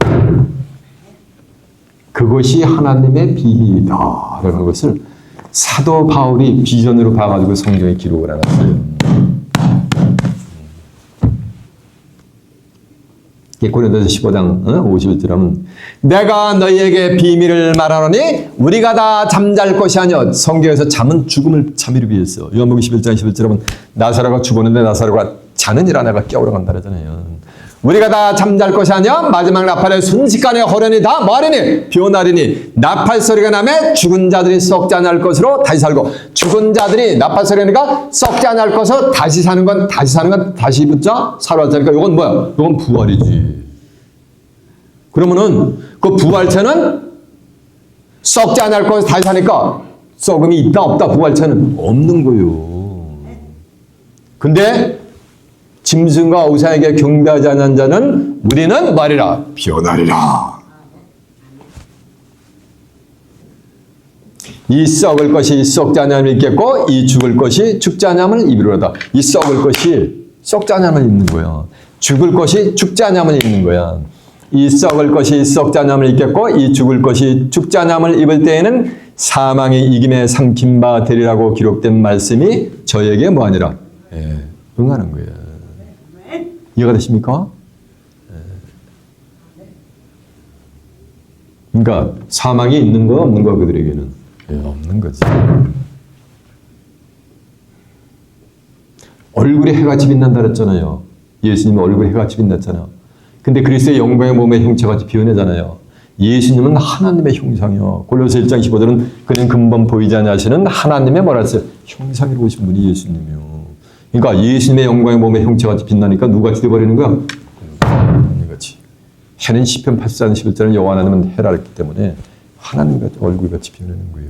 그것이 하나님의 비밀이다 라는 것을 사도 바울이 비전으로 봐가지고 성경에 기록을 해놨어요. 고린도서 15장 51절 하면 내가 너희에게 비밀을 말하노니 우리가 다 잠잘 것이 아니여. 성경에서 잠은 죽음을 잠이루기 위해서. 요한복음 11장 11절 하면 나사로가 죽었는데 나사로가 자느니라 내가 깨우러 간다 그러잖아요. 우리가 다 잠잘 것이 아니여 마지막 나팔에 순식간에 호련히 다 뭐하리니 변하리니 나팔 소리가 나매 죽은 자들이 썩지 않을 것으로 다시 살고 죽은 자들이 나팔 소리가 나니까 썩지 않을 것으로 다시 사는 건 다시 붙자 살아왔다니까 이건 뭐야? 이건 부활이지. 그러면은 그 부활체는 썩지 않을 것으로 다시 사니까 썩음이 있다 없다 부활체는 없는 거요. 근데 짐승과 우상에게 경배하지 않는 자는 우리는 말이라 변하리라. 이 썩을 것이 썩지 아니함을 입겠고 이 죽을 것이 죽지 아니함을 입으리로다. 이 썩을 것이 썩지 아니함을 입는 거야. 죽을 것이 죽지 아니함을 입는 거야. 이 썩을 것이 썩지 아니함을 입겠고 이 죽을 것이 죽지 아니함을 입을 때에는 사망이 이김에 삼킨 바 되리라고 기록된 말씀이 저에게 뭐하니라? 응하는 거예요. 이해가 되십니까? 그러니까 사망이 있는 거 없는 거 그들에게는 없는 거지. 얼굴에 해같이 빛난다 그랬잖아요. 예수님은 얼굴에 해같이 빛났잖아요. 근데 그리스도의 영광의 몸의 형체같이 비워내잖아요. 예수님은 하나님의 형상이요. 골로새 1장 15절은 그는 근본 보이지 않으시는 하나님의 뭐라 했어요? 형상으로 오신 분이 예수님이요. 그러니까 예수님의 영광의 몸의 형체같이 빛나니까 누구같이 되어버리는 거야? 하나님같이. 해는 시편 84장 11절은 여호와 하나님은 해라 했기 때문에 하나님같이 얼굴같이 비워내는 거예요.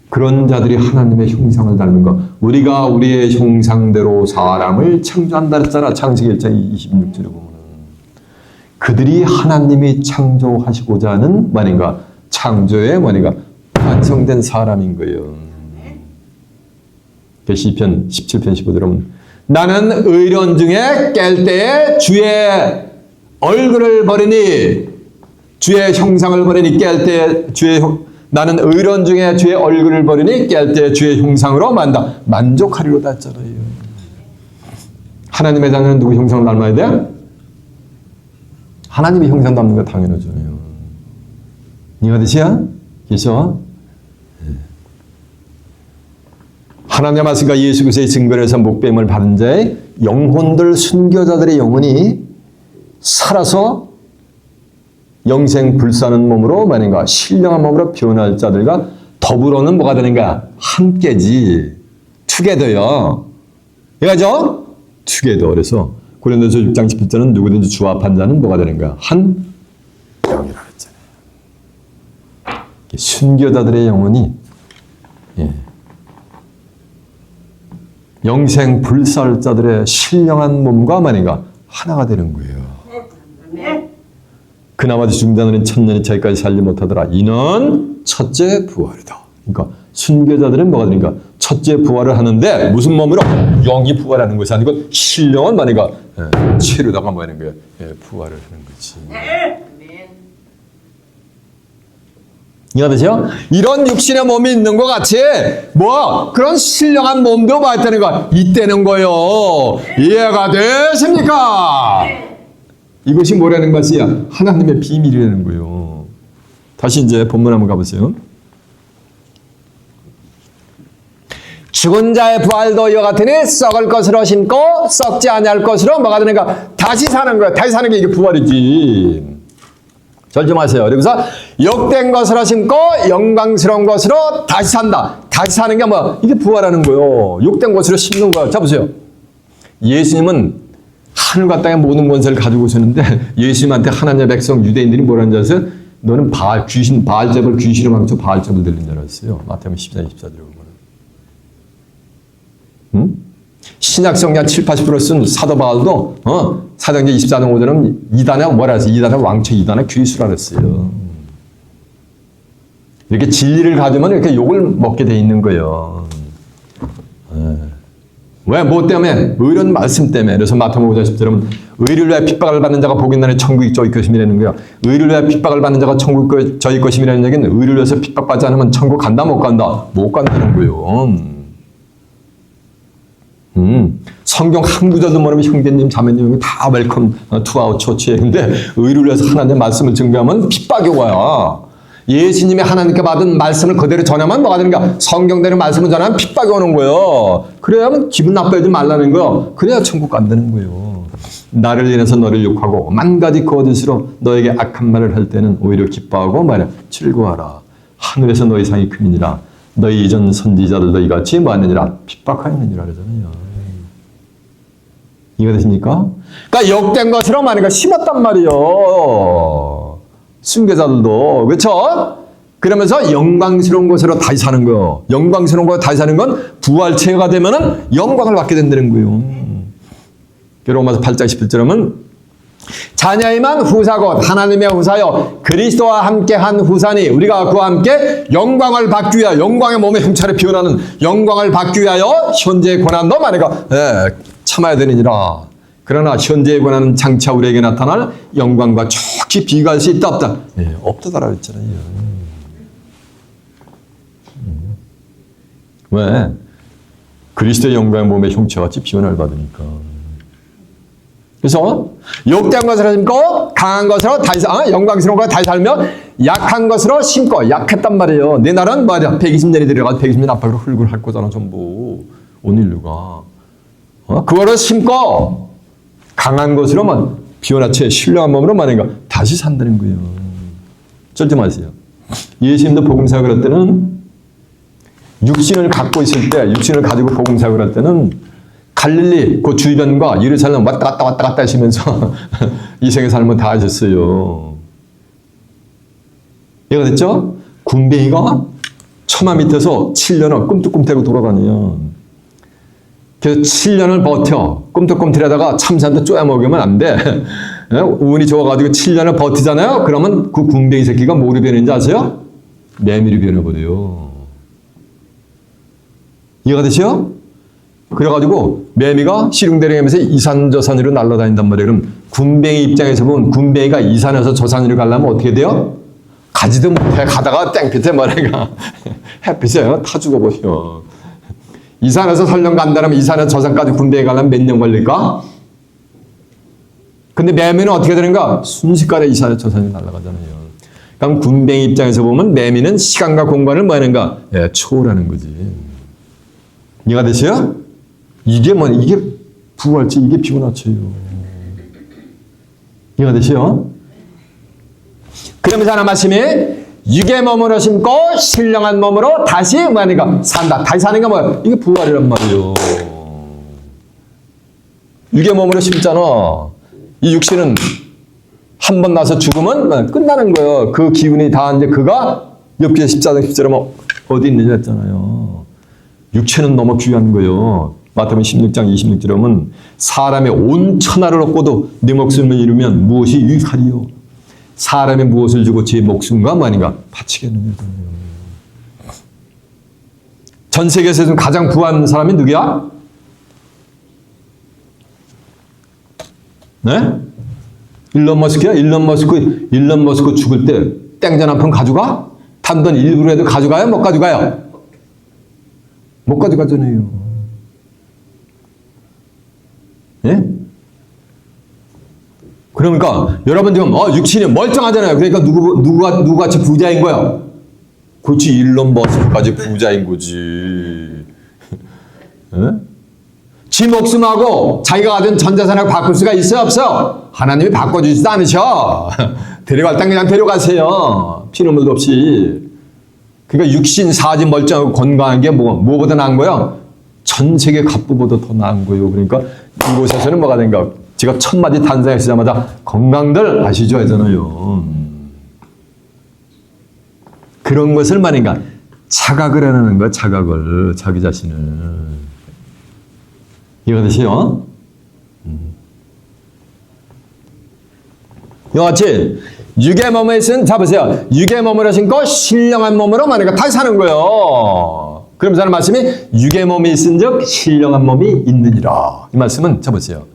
그런 자들이 하나님의 형상을 닮은 것. 우리가 우리의 형상대로 사람을 창조한다 했잖아. 창세기 1장 26절에 보면. 그들이 하나님이 창조하시고자 하는 뭐인가? 창조의 뭐인가? 완성된 사람인 거예요. 시편 17편 15절은 나는 의로운 중에 깰 때에 주의 얼굴을 버리니 주의 형상을 버리니 깰 때에 주의 나는 의로운 중에 주의 얼굴을 버리니 깰 때에 주의 형상으로 만다 만족하리로다 했잖아요. 하나님의 자녀는 누구 형상을 닮아야 돼? 하나님의 형상 닮는 거 당연하죠. 이해가 되시야? 그래서 하나님의 말씀과 예수 그리스도의 증거를 해서 목배임을 받은 자의 영혼들 순교자들의 영혼이 살아서 영생 불사는 몸으로 말인가 신령한 몸으로 변할 자들과 더불어는 뭐가 되는가? 함께지. 투게더요. 이해가죠? 투게더. 그래서 고린도서 6장 17절은 누구든지 주와 합한 자는 뭐가 되는가? 한 영이라 했잖아요. 순교자들의 영혼이 영생 불살자들의 신령한 몸과 말인가 하나가 되는 거예요. 그나마도 죽은 자들은 천년이 차이까지 살지 못하더라. 이는 첫째 부활이다. 그러니까 순교자들은 뭐가 되니까 첫째 부활을 하는데 무슨 몸으로? 영이 부활하는 것이 아니고 신령한 말인가 체류다가 뭐 하는 거예요? 부활을 하는 거지. 이해가 되죠? 이런 육신의 몸이 있는 것 같이 뭐 그런 신령한 몸도 많다는 거 있다는 거요. 이해가 되십니까? 이것이 뭐라는 것이야? 하나님의 비밀이라는 거예요. 다시 이제 본문 한번 가보세요. 죽은 자의 부활도 이와 같으니 썩을 것으로 심고 썩지 아니할 것으로 뭐가 되는가? 다시 사는 거야. 다시 사는 게 이게 부활이지. 절 좀 하세요. 그래서 욕된 것으로 심고 영광스러운 것으로 다시 산다. 다시 사는 게 뭐? 이게 부활하는 거예요. 욕된 것으로 심는 거야. 자 보세요. 예수님은 하늘과 땅의 모든 권세를 가지고 오셨는데 예수님한테 하나님의 백성 유대인들이 뭐라는 줄 아세요? 너는 바알잽을 귀신을 망쳐 바알잽을 들린 줄 알았어요. 마태복음 14장 24절에 보면. 신약 성경 70-80% 쓴 사도 바울도 사도행전 24장 5절은 이단의 뭐라 했어요? 이단의 왕처 이단의 귀수라 그랬어요. 이렇게 진리를 가지면 이렇게 욕을 먹게 돼 있는 거예요. 왜? 뭐 때문에? 의로운 말씀 때문에. 그래서 마태복음 5장 10절은 의를 위하여 핍박을 받는 자가 복이 있나니 천국이 저희 것임이라는 거야. 의를 위하여 핍박을 받는 자가 천국 저희 것임이라는 얘기는 의를 위해서 핍박받지 않으면 천국 간다 못 간다? 못 간다는 거예요. 성경 한 구절도 모르면 형제님 자매님 다 웰컴 투아웃 처치인데 의를 위해서 하나님의 말씀을 증거하면 핍박이 와요. 예수님이 하나님께 받은 말씀을 그대로 전하면 뭐가 되는가? 성경대로 말씀을 전하면 핍박이 오는 거예요. 그래야만 기분 나빠하지 말라는 거예요. 그래야 천국 간다는 거예요. 나를 인해서 너를 욕하고 만 가지 거짓으로 너에게 악한 말을 할 때는 오히려 기뻐하고 말이야 즐거워하라. 하늘에서 너희 상이 크니라. 너희 이전 선지자들도 이같이 뭐하느니라 핍박하였느니라 그러잖아요. 이해가 되십니까? 그러니까 욕된 것으로 말하니까 심었단 말이에요. 순교자들도 그렇죠? 그러면서 영광스러운 것으로 다시 사는 거예요. 영광스러운 것으로 다시 사는 건 부활체가 되면은 영광을 받게 된다는 거예요. 로마서 8장 11절에 보면 자녀이만 후사고 하나님의 후사요 그리스도와 함께한 후사니 우리가 그와 함께 영광을 받기 위하여 영광의 몸의 형체를 표현하는 영광을 받기 위하여 현재의 고난도 만약에 참아야 되느니라. 그러나 현재의 고난은 장차 우리에게 나타날 영광과 좋게 비교할 수 있다 없다. 없다더라 그랬잖아요. 왜? 그리스도의 영광의 몸의 형체같이 비원을 받으니까. 그래서 욕된 것으로 심고 강한 것으로 다시 영광스러운 것으로 다시 살며 약한 것으로 심고 약했단 말이에요. 내 날은 뭐야? 120년이 들어가서 120년 앞으로 흙을 할 거잖아 전부. 온 인류가. 그거를 심고 강한 것으로만 비워나체 신령한 몸으로 만약에 다시 산다는 거예요. 쩔지 마세요. 예수님도 복음사역을 할 때는 육신을 갖고 있을 때 육신을 가지고 복음사역을 할 때는 갈릴리 그 주변과 예루살렘 왔다 갔다 하시면서 이 생의 삶을 다 하셨어요. 이해가 됐죠? 군뱅이가 처마 밑에서 7년을 꿈틀꿈틀하고 돌아다녀요. 그래서 7년을 버텨. 꿈틀꿈틀하다가 참새한테 쪼야 먹으면 안 돼. 운이 좋아가지고 7년을 버티잖아요. 그러면 그 군뱅이 새끼가 뭐로 변했는지 아세요? 매미로 변해버려요. 이해가 되시죠? 그래가지고 매미가 시릉대령하면서 이산저산으로 날아다닌단 말이에요. 그럼 군뱅이 입장에서 보면 군뱅이가 이산에서 저산으로 가려면 어떻게 돼요? 가지도 못해. 가다가 땡볕에 말해가 햇빛에 타 죽어버려. 이산에서 설령 간다면 이산에서 저산까지 군뱅이 가려면 몇 년 걸릴까? 근데 매미는 어떻게 되는가? 순식간에 이산에서 저산으로 날아가잖아요. 그럼 군뱅이 입장에서 보면 매미는 시간과 공간을 뭐 하는가? 초월하는 거지. 이해가 되세요? 이게 부활체, 이게 피곤하체요. 이해가 되시죠? 그러면서 하나 말씀이 육의 몸으로 심고 신령한 몸으로 다시 뭐하니까 산다. 다시 사는 게 뭐야? 이게 부활이란 말이에요. 육의 몸으로 심잖아. 이 육신은 한 번 나서 죽으면 끝나는 거예요. 그 기운이 다 이제 그가 엽기서 14장 10절에 어디 있느냐 했잖아요. 육체는 너무 귀한 거예요. 마태복음 16장 26절에 보면 사람의 온 천하를 얻고도 내 목숨을 잃으면 무엇이 유익하리요? 사람이 무엇을 주고 제 목숨과 뭐하니까 바치겠느냐. 전 세계에서 가장 부한 사람이 누구야? 네? 일론 머스크야? 일론 머스크 죽을 때 땡전 한 푼 가져가? 단돈 일부라도 가져가요? 못 가져가요? 못 가져가잖아요. 예? 그러니까 여러분 지금 육신이 멀쩡하잖아요. 그러니까 누구같이 부자인 거야? 그렇지, 일론 머스크까지 부자인 거지. 예? 지 목숨하고 자기가 가진 전 재산을 바꿀 수가 있어요, 없어요? 하나님이 바꿔주지도 않으셔. 데려갈 땐 그냥 데려가세요. 피눈물도 없이. 그러니까 육신 사지 멀쩡하고 건강한 게 뭐보다 나은 거야? 전 세계 갑부보다 더 나은 거예요. 그러니까 이곳에서는 뭐가 된가? 제가 첫 마디 탄생하시자마자 건강들 아시죠? 하잖아요. 그런 것을 말인가? 자각을 하는 거야, 자각을. 자기 자신을. 이해가 되시죠? 이와 같이 육의 몸에 있은, 자 보세요. 육의 몸으로 신고 신령한 몸으로 말이니까 다시 사는 거예요. 그러면서 하는 말씀이 육의 몸이 있은즉 신령한 몸이 있느니라. 이 말씀은 자 보세요.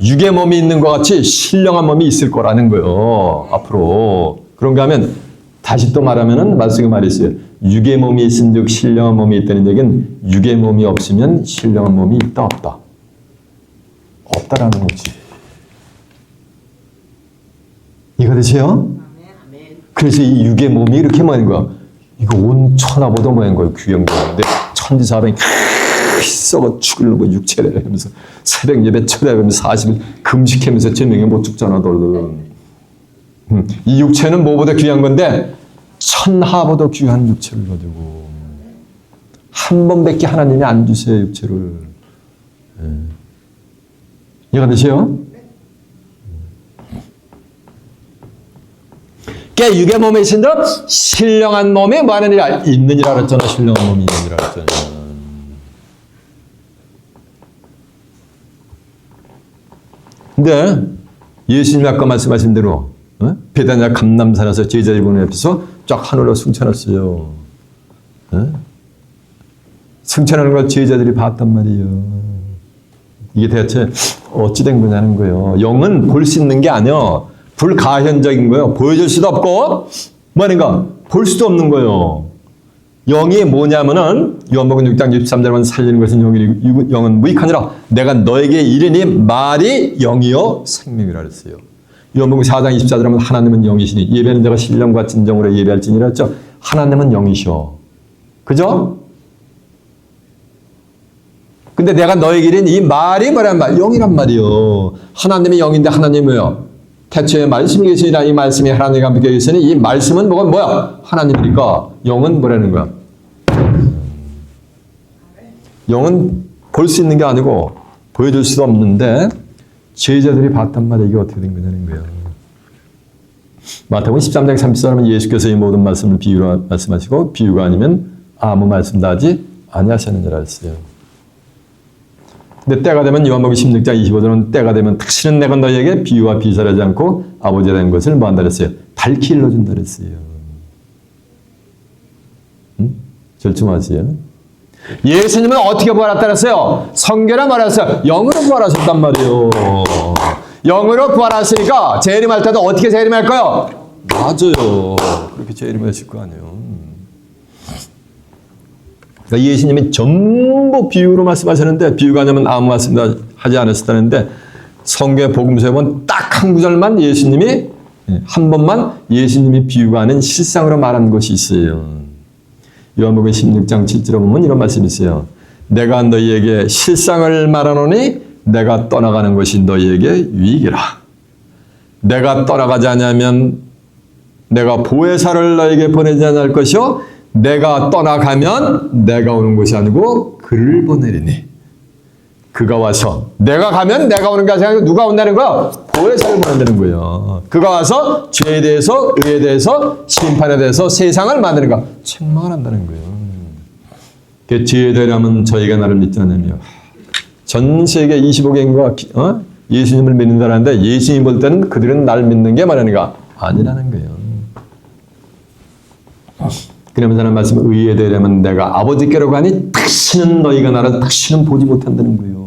육의 몸이 있는 것 같이 신령한 몸이 있을 거라는 거예요. 앞으로. 그런가 하면 다시 또 말하면은 말씀이 말이 있어요. 육의 몸이 있은즉 신령한 몸이 있다는 얘기는 육의 몸이 없으면 신령한 몸이 있다 없다. 없다라는 거지. 이해가 되세요? 그래서 이 육의 몸이 이렇게 뭐인 거야? 이거 온 천하보다 뭐인 거야? 귀한 거인데 천지사방이 썩어 죽으려고 육체를 하면서 새벽 예배 초대하면서 40일 금식하면서 제명에 못 죽잖아, 너는. 이 육체는 뭐보다 귀한 건데 천하보다 귀한 육체를 가지고 한 번밖에 하나님이 안 주세요, 육체를. 이해가 되세요? 깨 육의 몸에 있은데 신령한 몸이 뭐 하느니라? 있느니라 그랬잖아. 신령한 몸이 있느니라 그랬잖아. 근데 예수님이 아까 말씀하신 대로 베다냐 감람산에서 제자들이 보내서 쫙 하늘로 승천했어요. 승천하는 걸 제자들이 봤단 말이에요. 이게 대체 어찌 된 거냐는 거예요. 영은 볼 수 있는 게 아니야. 불가현적인 거예요. 보여줄 수도 없고 뭐하는가? 볼 수도 없는 거예요. 영이 뭐냐면은 요한복음 6장 63절만 살리는 것은 영은 무익하니라. 내가 너에게 이르니 말이 영이요 생명이라 그랬어요. 요한복음 4장 24절은 하나님은 영이시니 예배하는 자가 신령과 진정으로 예배할지니라 했죠. 하나님은 영이셔. 그죠? 근데 내가 너에게 이르니 이 말이 뭐란 말? 영이란 말이요. 하나님이 영인데 하나님이 뭐요? 태초에 말씀이 계시니라. 이 말씀이 하나님과 함께 계시니 이 말씀은 뭐야? 하나님이니까 영은 뭐라는 거야? 영은 볼 수 있는 게 아니고 보여줄 수도 없는데 제자들이 봤단 말이야. 이게 어떻게 된 거냐는 거예요. 마태복음 13장 30절은 예수께서 이 모든 말씀을 비유로 말씀하시고 비유가 아니면 아무 말씀도 하지 아니하셨느니라 했어요. 근데 때가 되면 요한복음 16장 25절은 때가 되면 다시는 내가 너희에게 비유와 비유를 하지 않고 아버지에 대한 것을 뭐한다 그랬어요? 밝히 일러준다 그랬어요. 절충하세요. 예수님은 어떻게 부활했다 그랬어요? 성경에 말했어요. 영으로 부활하셨단 말이에요. 영으로 부활하시니까 재림할 때도 어떻게 재림할까요? 맞아요. 그렇게 재림하실 거 아니에요. 그러니까 예수님이 전부 비유로 말씀하셨는데 비유가 아니면 아무 말씀도 하지 않으셨다는데 성경의 복음서에 보면 딱 한 구절만 예수님이 한 번만 예수님이 비유가 아닌 실상으로 말한 것이 있어요. 요한복음 16장 7절에 보면 이런 말씀이 있어요. 내가 너희에게 실상을 말하노니 내가 떠나가는 것이 너희에게 유익이라. 내가 떠나가지 않으면 내가 보혜사를 너희에게 보내지 않을 것이요 내가 떠나가면 내가 오는 것이 아니고 그를 보내리니. 그가 와서 내가 가면 내가 오는 것이 아니고 누가 온다는 거야? 보혜사를 보낸다는 거예요. 그가 와서 죄에 대해서 의에 대해서 심판에 대해서 세상을 만드는 거 책망을 한다는 거예요. 그 죄에 대하면 저희가 나를 믿지 않으며 전 세계 25개인과 예수님을 믿는다는데 예수님 볼 때는 그들은 날 믿는 게 말하는가? 아니라는 거예요. 그러면서 하는 말씀 의에 대하면 내가 아버지께로 가니 다시는 너희가 나를 다시는 보지 못한다는 거예요.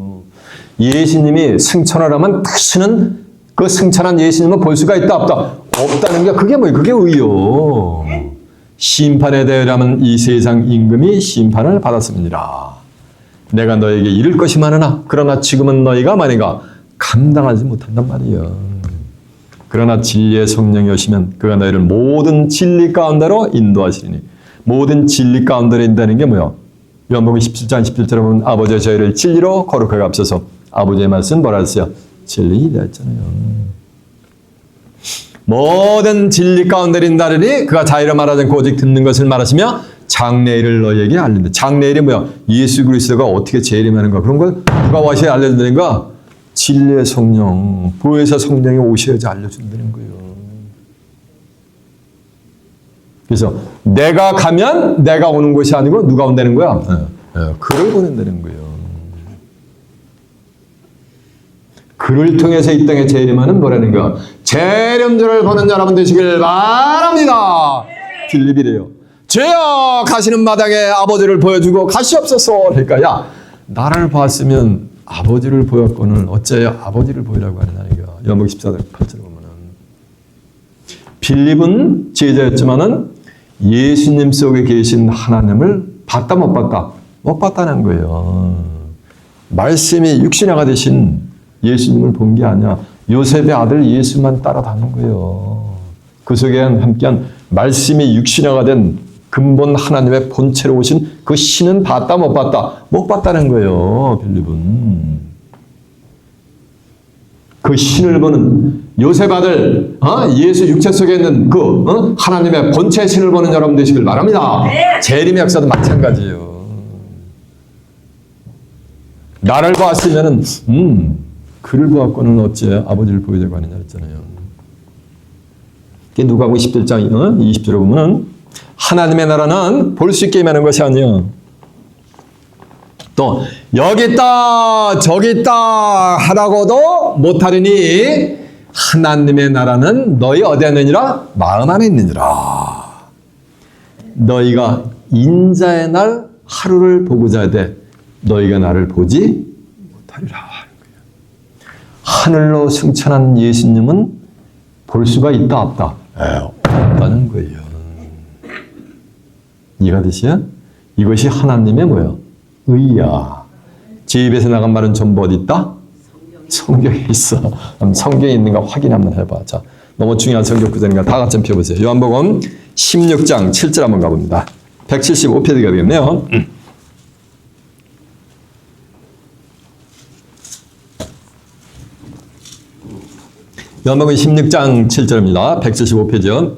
예수님이 승천을 하면 다시는 그 승천한 예수님을 볼 수가 있다 없다? 없다는 게 그게 뭐예요? 그게 의요. 심판에 대하면 이 세상 임금이 심판을 받았습니다. 내가 너에게 이를 것이 많으나 그러나 지금은 너희가 만약에 감당하지 못한단 말이에요. 그러나 진리의 성령이 오시면 그가 너희를 모든 진리 가운데로 인도하시리니 모든 진리 가운데로 인도하는 게 뭐야? 요한복음 17장 17절에 보면 아버지의 저희를 진리로 거룩하게 앞서서 아버지의 말씀 뭐라 했어요? 진리이다 했잖아요. 모든 진리 가운데로 인도하리니 그가 자유를 말하지 않고 오직 듣는 것을 말하시며 장래일을 너희에게 알린다. 장래일이 뭐야? 예수 그리스도가 어떻게 재림하는가 그런 걸 누가 와셔야 알려준다는가? 진리의 성령, 보혜사 성령이 오셔야지 알려준다는 거예요. 그래서 내가 가면 내가 오는 것이 아니고 누가 온다는 거야? 그를 보낸다는 거예요. 그를 통해서 이 땅에 재림하는 뭐라는 거야? 재림주를 보는 여러분 되시길 바랍니다. 빌립이래요. 죄여 가시는 마당에 아버지를 보여주고 가시옵소서. 그러니까 야 나를 봤으면 아버지를 보였거늘 어째 아버지를 보이라고 하느냐 이거. 요한복음 14장 8절에 보면은 빌립은 제자였지만은 예수님 속에 계신 하나님을 봤다 못 봤다? 못 봤다는 거예요. 말씀이 육신화가 되신 예수님을 본 게 아니야. 요셉의 아들 예수만 따라다닌 거예요. 그 속에 함께한 말씀이 육신화가 된 근본 하나님의 본체로 오신 그 신은 봤다 못 봤다? 못 봤다는 거예요. 빌립은. 그 신을 보는 요셉 아들 예수 육체 속에 있는 그 하나님의 본체 신을 보는 여러분 되시길 바랍니다. 재림의 역사도 마찬가지예요. 나를 보았으면은 그를 보았고는 어째 아버지를 보이려고 하느냐 했잖아요. 누가복음 17장 20절에 보면은 하나님의 나라는 볼 수 있게 임하는 것이 아니요. 또 여기 있다 저기 있다 하라고도 못하리니 하나님의 나라는 너희 어디에 있느니라? 마음 안에 있느니라. 너희가 인자의 날 하루를 보고자 하되 너희가 나를 보지 못하리라 하는 거예요. 하늘로 승천한 예수님은 볼 수가 있다 없다? 없다는 거예요. 이해가 되시요? 이것이 하나님의 뭐예요? 의야. 제 입에서 나간 말은 전부 어디 있다? 성경에 있어. 성경에 있는가 확인 한번 해봐. 자, 너무 중요한 성경 구절이니까 다 같이 펴보세요. 요한복음 16장 7절 한번 가봅니다. 175페이지가 되겠네요. 요한복음 16장 7절입니다. 175페이지요.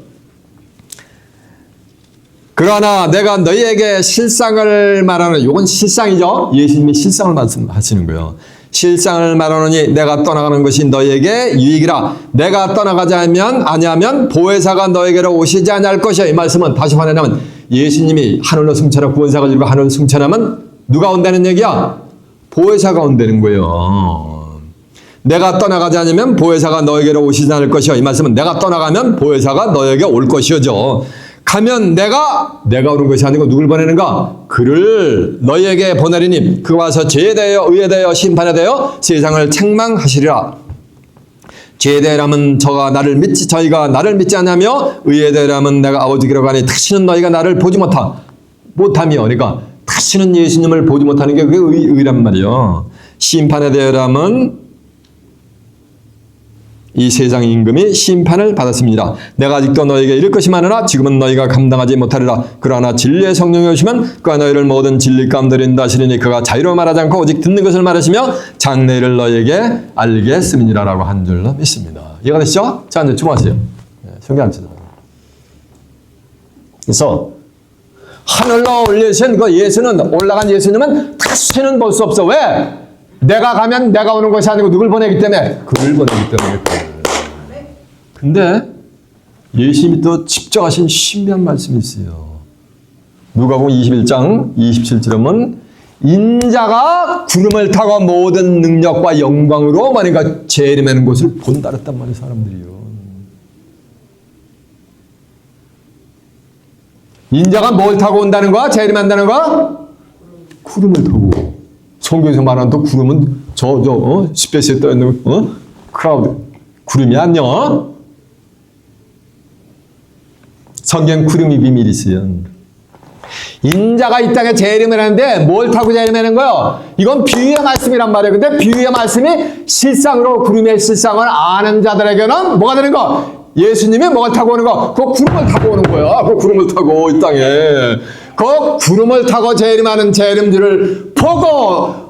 그러나 내가 너희에게 실상을 말하는, 이건 실상이죠. 예수님이 실상을 말씀하시는 거예요. 실상을 말하노니 내가 떠나가는 것이 너희에게 유익이라. 내가 떠나가지 아니하면 보혜사가 너희에게로 오시지 아니할 것이야. 이 말씀은 다시 말하면 예수님이 하늘로 승천하고 구원사가 이루고 하늘로 승천하면 누가 온다는 얘기야? 보혜사가 온다는 거예요. 내가 떠나가지 않으면 보혜사가 너에게로 오시지 않을 것이요. 이 말씀은 내가 떠나가면 보혜사가 너에게 올 것이죠. 가면 내가 오는 것이 아니고 누굴 보내는가? 그를 너희에게 보내리니 그가 와서 죄에 대하여 의에 대하여 심판에 대하여 세상을 책망하시리라. 죄에 대하여라면 저희가 나를 믿지 않으며 의에 대하여라면 내가 아버지께로 가니 다시는 너희가 나를 보지 못하며, 그러니까 다시는 예수님을 보지 못하는 게 그게 의란 말이요. 심판에 대하여라면 이 세상 임금이 심판을 받았습니다. 내가 아직도 너희에게 이를 것이 많으나 지금은 너희가 감당하지 못하리라. 그러나 진리의 성령이 오시면 그가 너희를 모든 진리 가운데 인도하시리니 그가 자유로 말하지 않고 오직 듣는 것을 말하시며 장래를 너희에게 알게 했음이니라 라고 한 줄로 믿습니다. 이해가 되시죠? 자, 이제 주목하세요. 성경 안 쳐요. 그래서 하늘로 올리신 그 예수는, 올라간 예수님은 다시는 볼 수 없어. 왜? 내가 가면 내가 오는 것이 아니고 누굴 보내기 때문에? 그를 보내기 때문에. 근데 예수님이 또 집적하신 신비한 말씀이 있어요. 누가복음 21장 27절에 보면 인자가 구름을 타고 모든 능력과 영광으로 그러니까 재림하는 곳을 본다 그랬단 말이에요. 사람들이요. 인자가 뭘 타고 온다는 거야? 재림한다는 거야? 구름을 타고. 성경에서 말하는 또 구름은 스페이스에 떠 있는 크라우드 구름이 아니요. 성경 구름이 비밀이 있어요. 인자가 이 땅에 재림을 하는데 뭘 타고 재림하는 거요? 이건 비유의 말씀이란 말이에요. 근데 비유의 말씀이 실상으로 구름의 실상을 아는 자들에게는 뭐가 되는 거? 예수님이 뭘 타고 오는 거? 그 구름을 타고 오는 거야. 그 구름을 타고 이 땅에. 그 구름을 타고 재림하는 재림들을 보고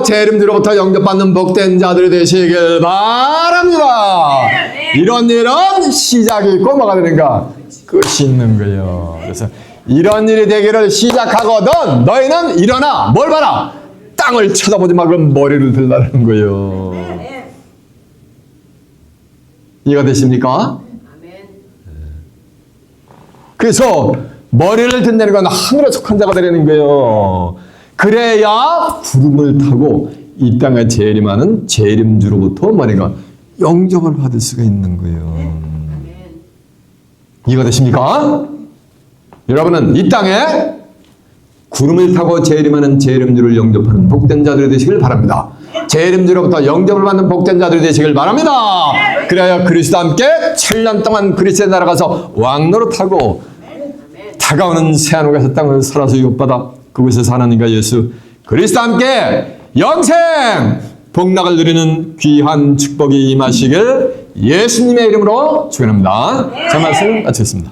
재림들로부터 영접받는 복된 자들이 되시길 바랍니다. 이런 일은 시작이 있고 뭐가 되는가? 끝이 있는 거예요. 그래서 이런 일이 되기를 시작하거든 너희는 일어나 뭘 봐라? 땅을 쳐다보지 말고 머리를 들라는 거예요. 이해가 되십니까? 그래서 머리를 든다는 건 하늘에 속한 자가 되려는 거예요. 그래야 구름을 타고 이 땅에 재림하는 재림주로부터 머리가 영접을 받을 수가 있는 거예요. 이해가 되십니까? 여러분은 이 땅에 구름을 타고 재림하는 재림주를 영접하는 복된 자들이 되시길 바랍니다. 재림주로부터 영접을 받는 복된 자들이 되시길 바랍니다. 그래야 그리스도와 함께 7년 동안 그리스도에 날아가서 왕노릇하고 다가오는 새하늘에서 땅을 살아서 유업받아 그곳에서 하나님과 예수 그리스도와 함께 영생 복락을 누리는 귀한 축복이 임하시길 예수님의 이름으로 축원합니다. 제 말씀 마치겠습니다.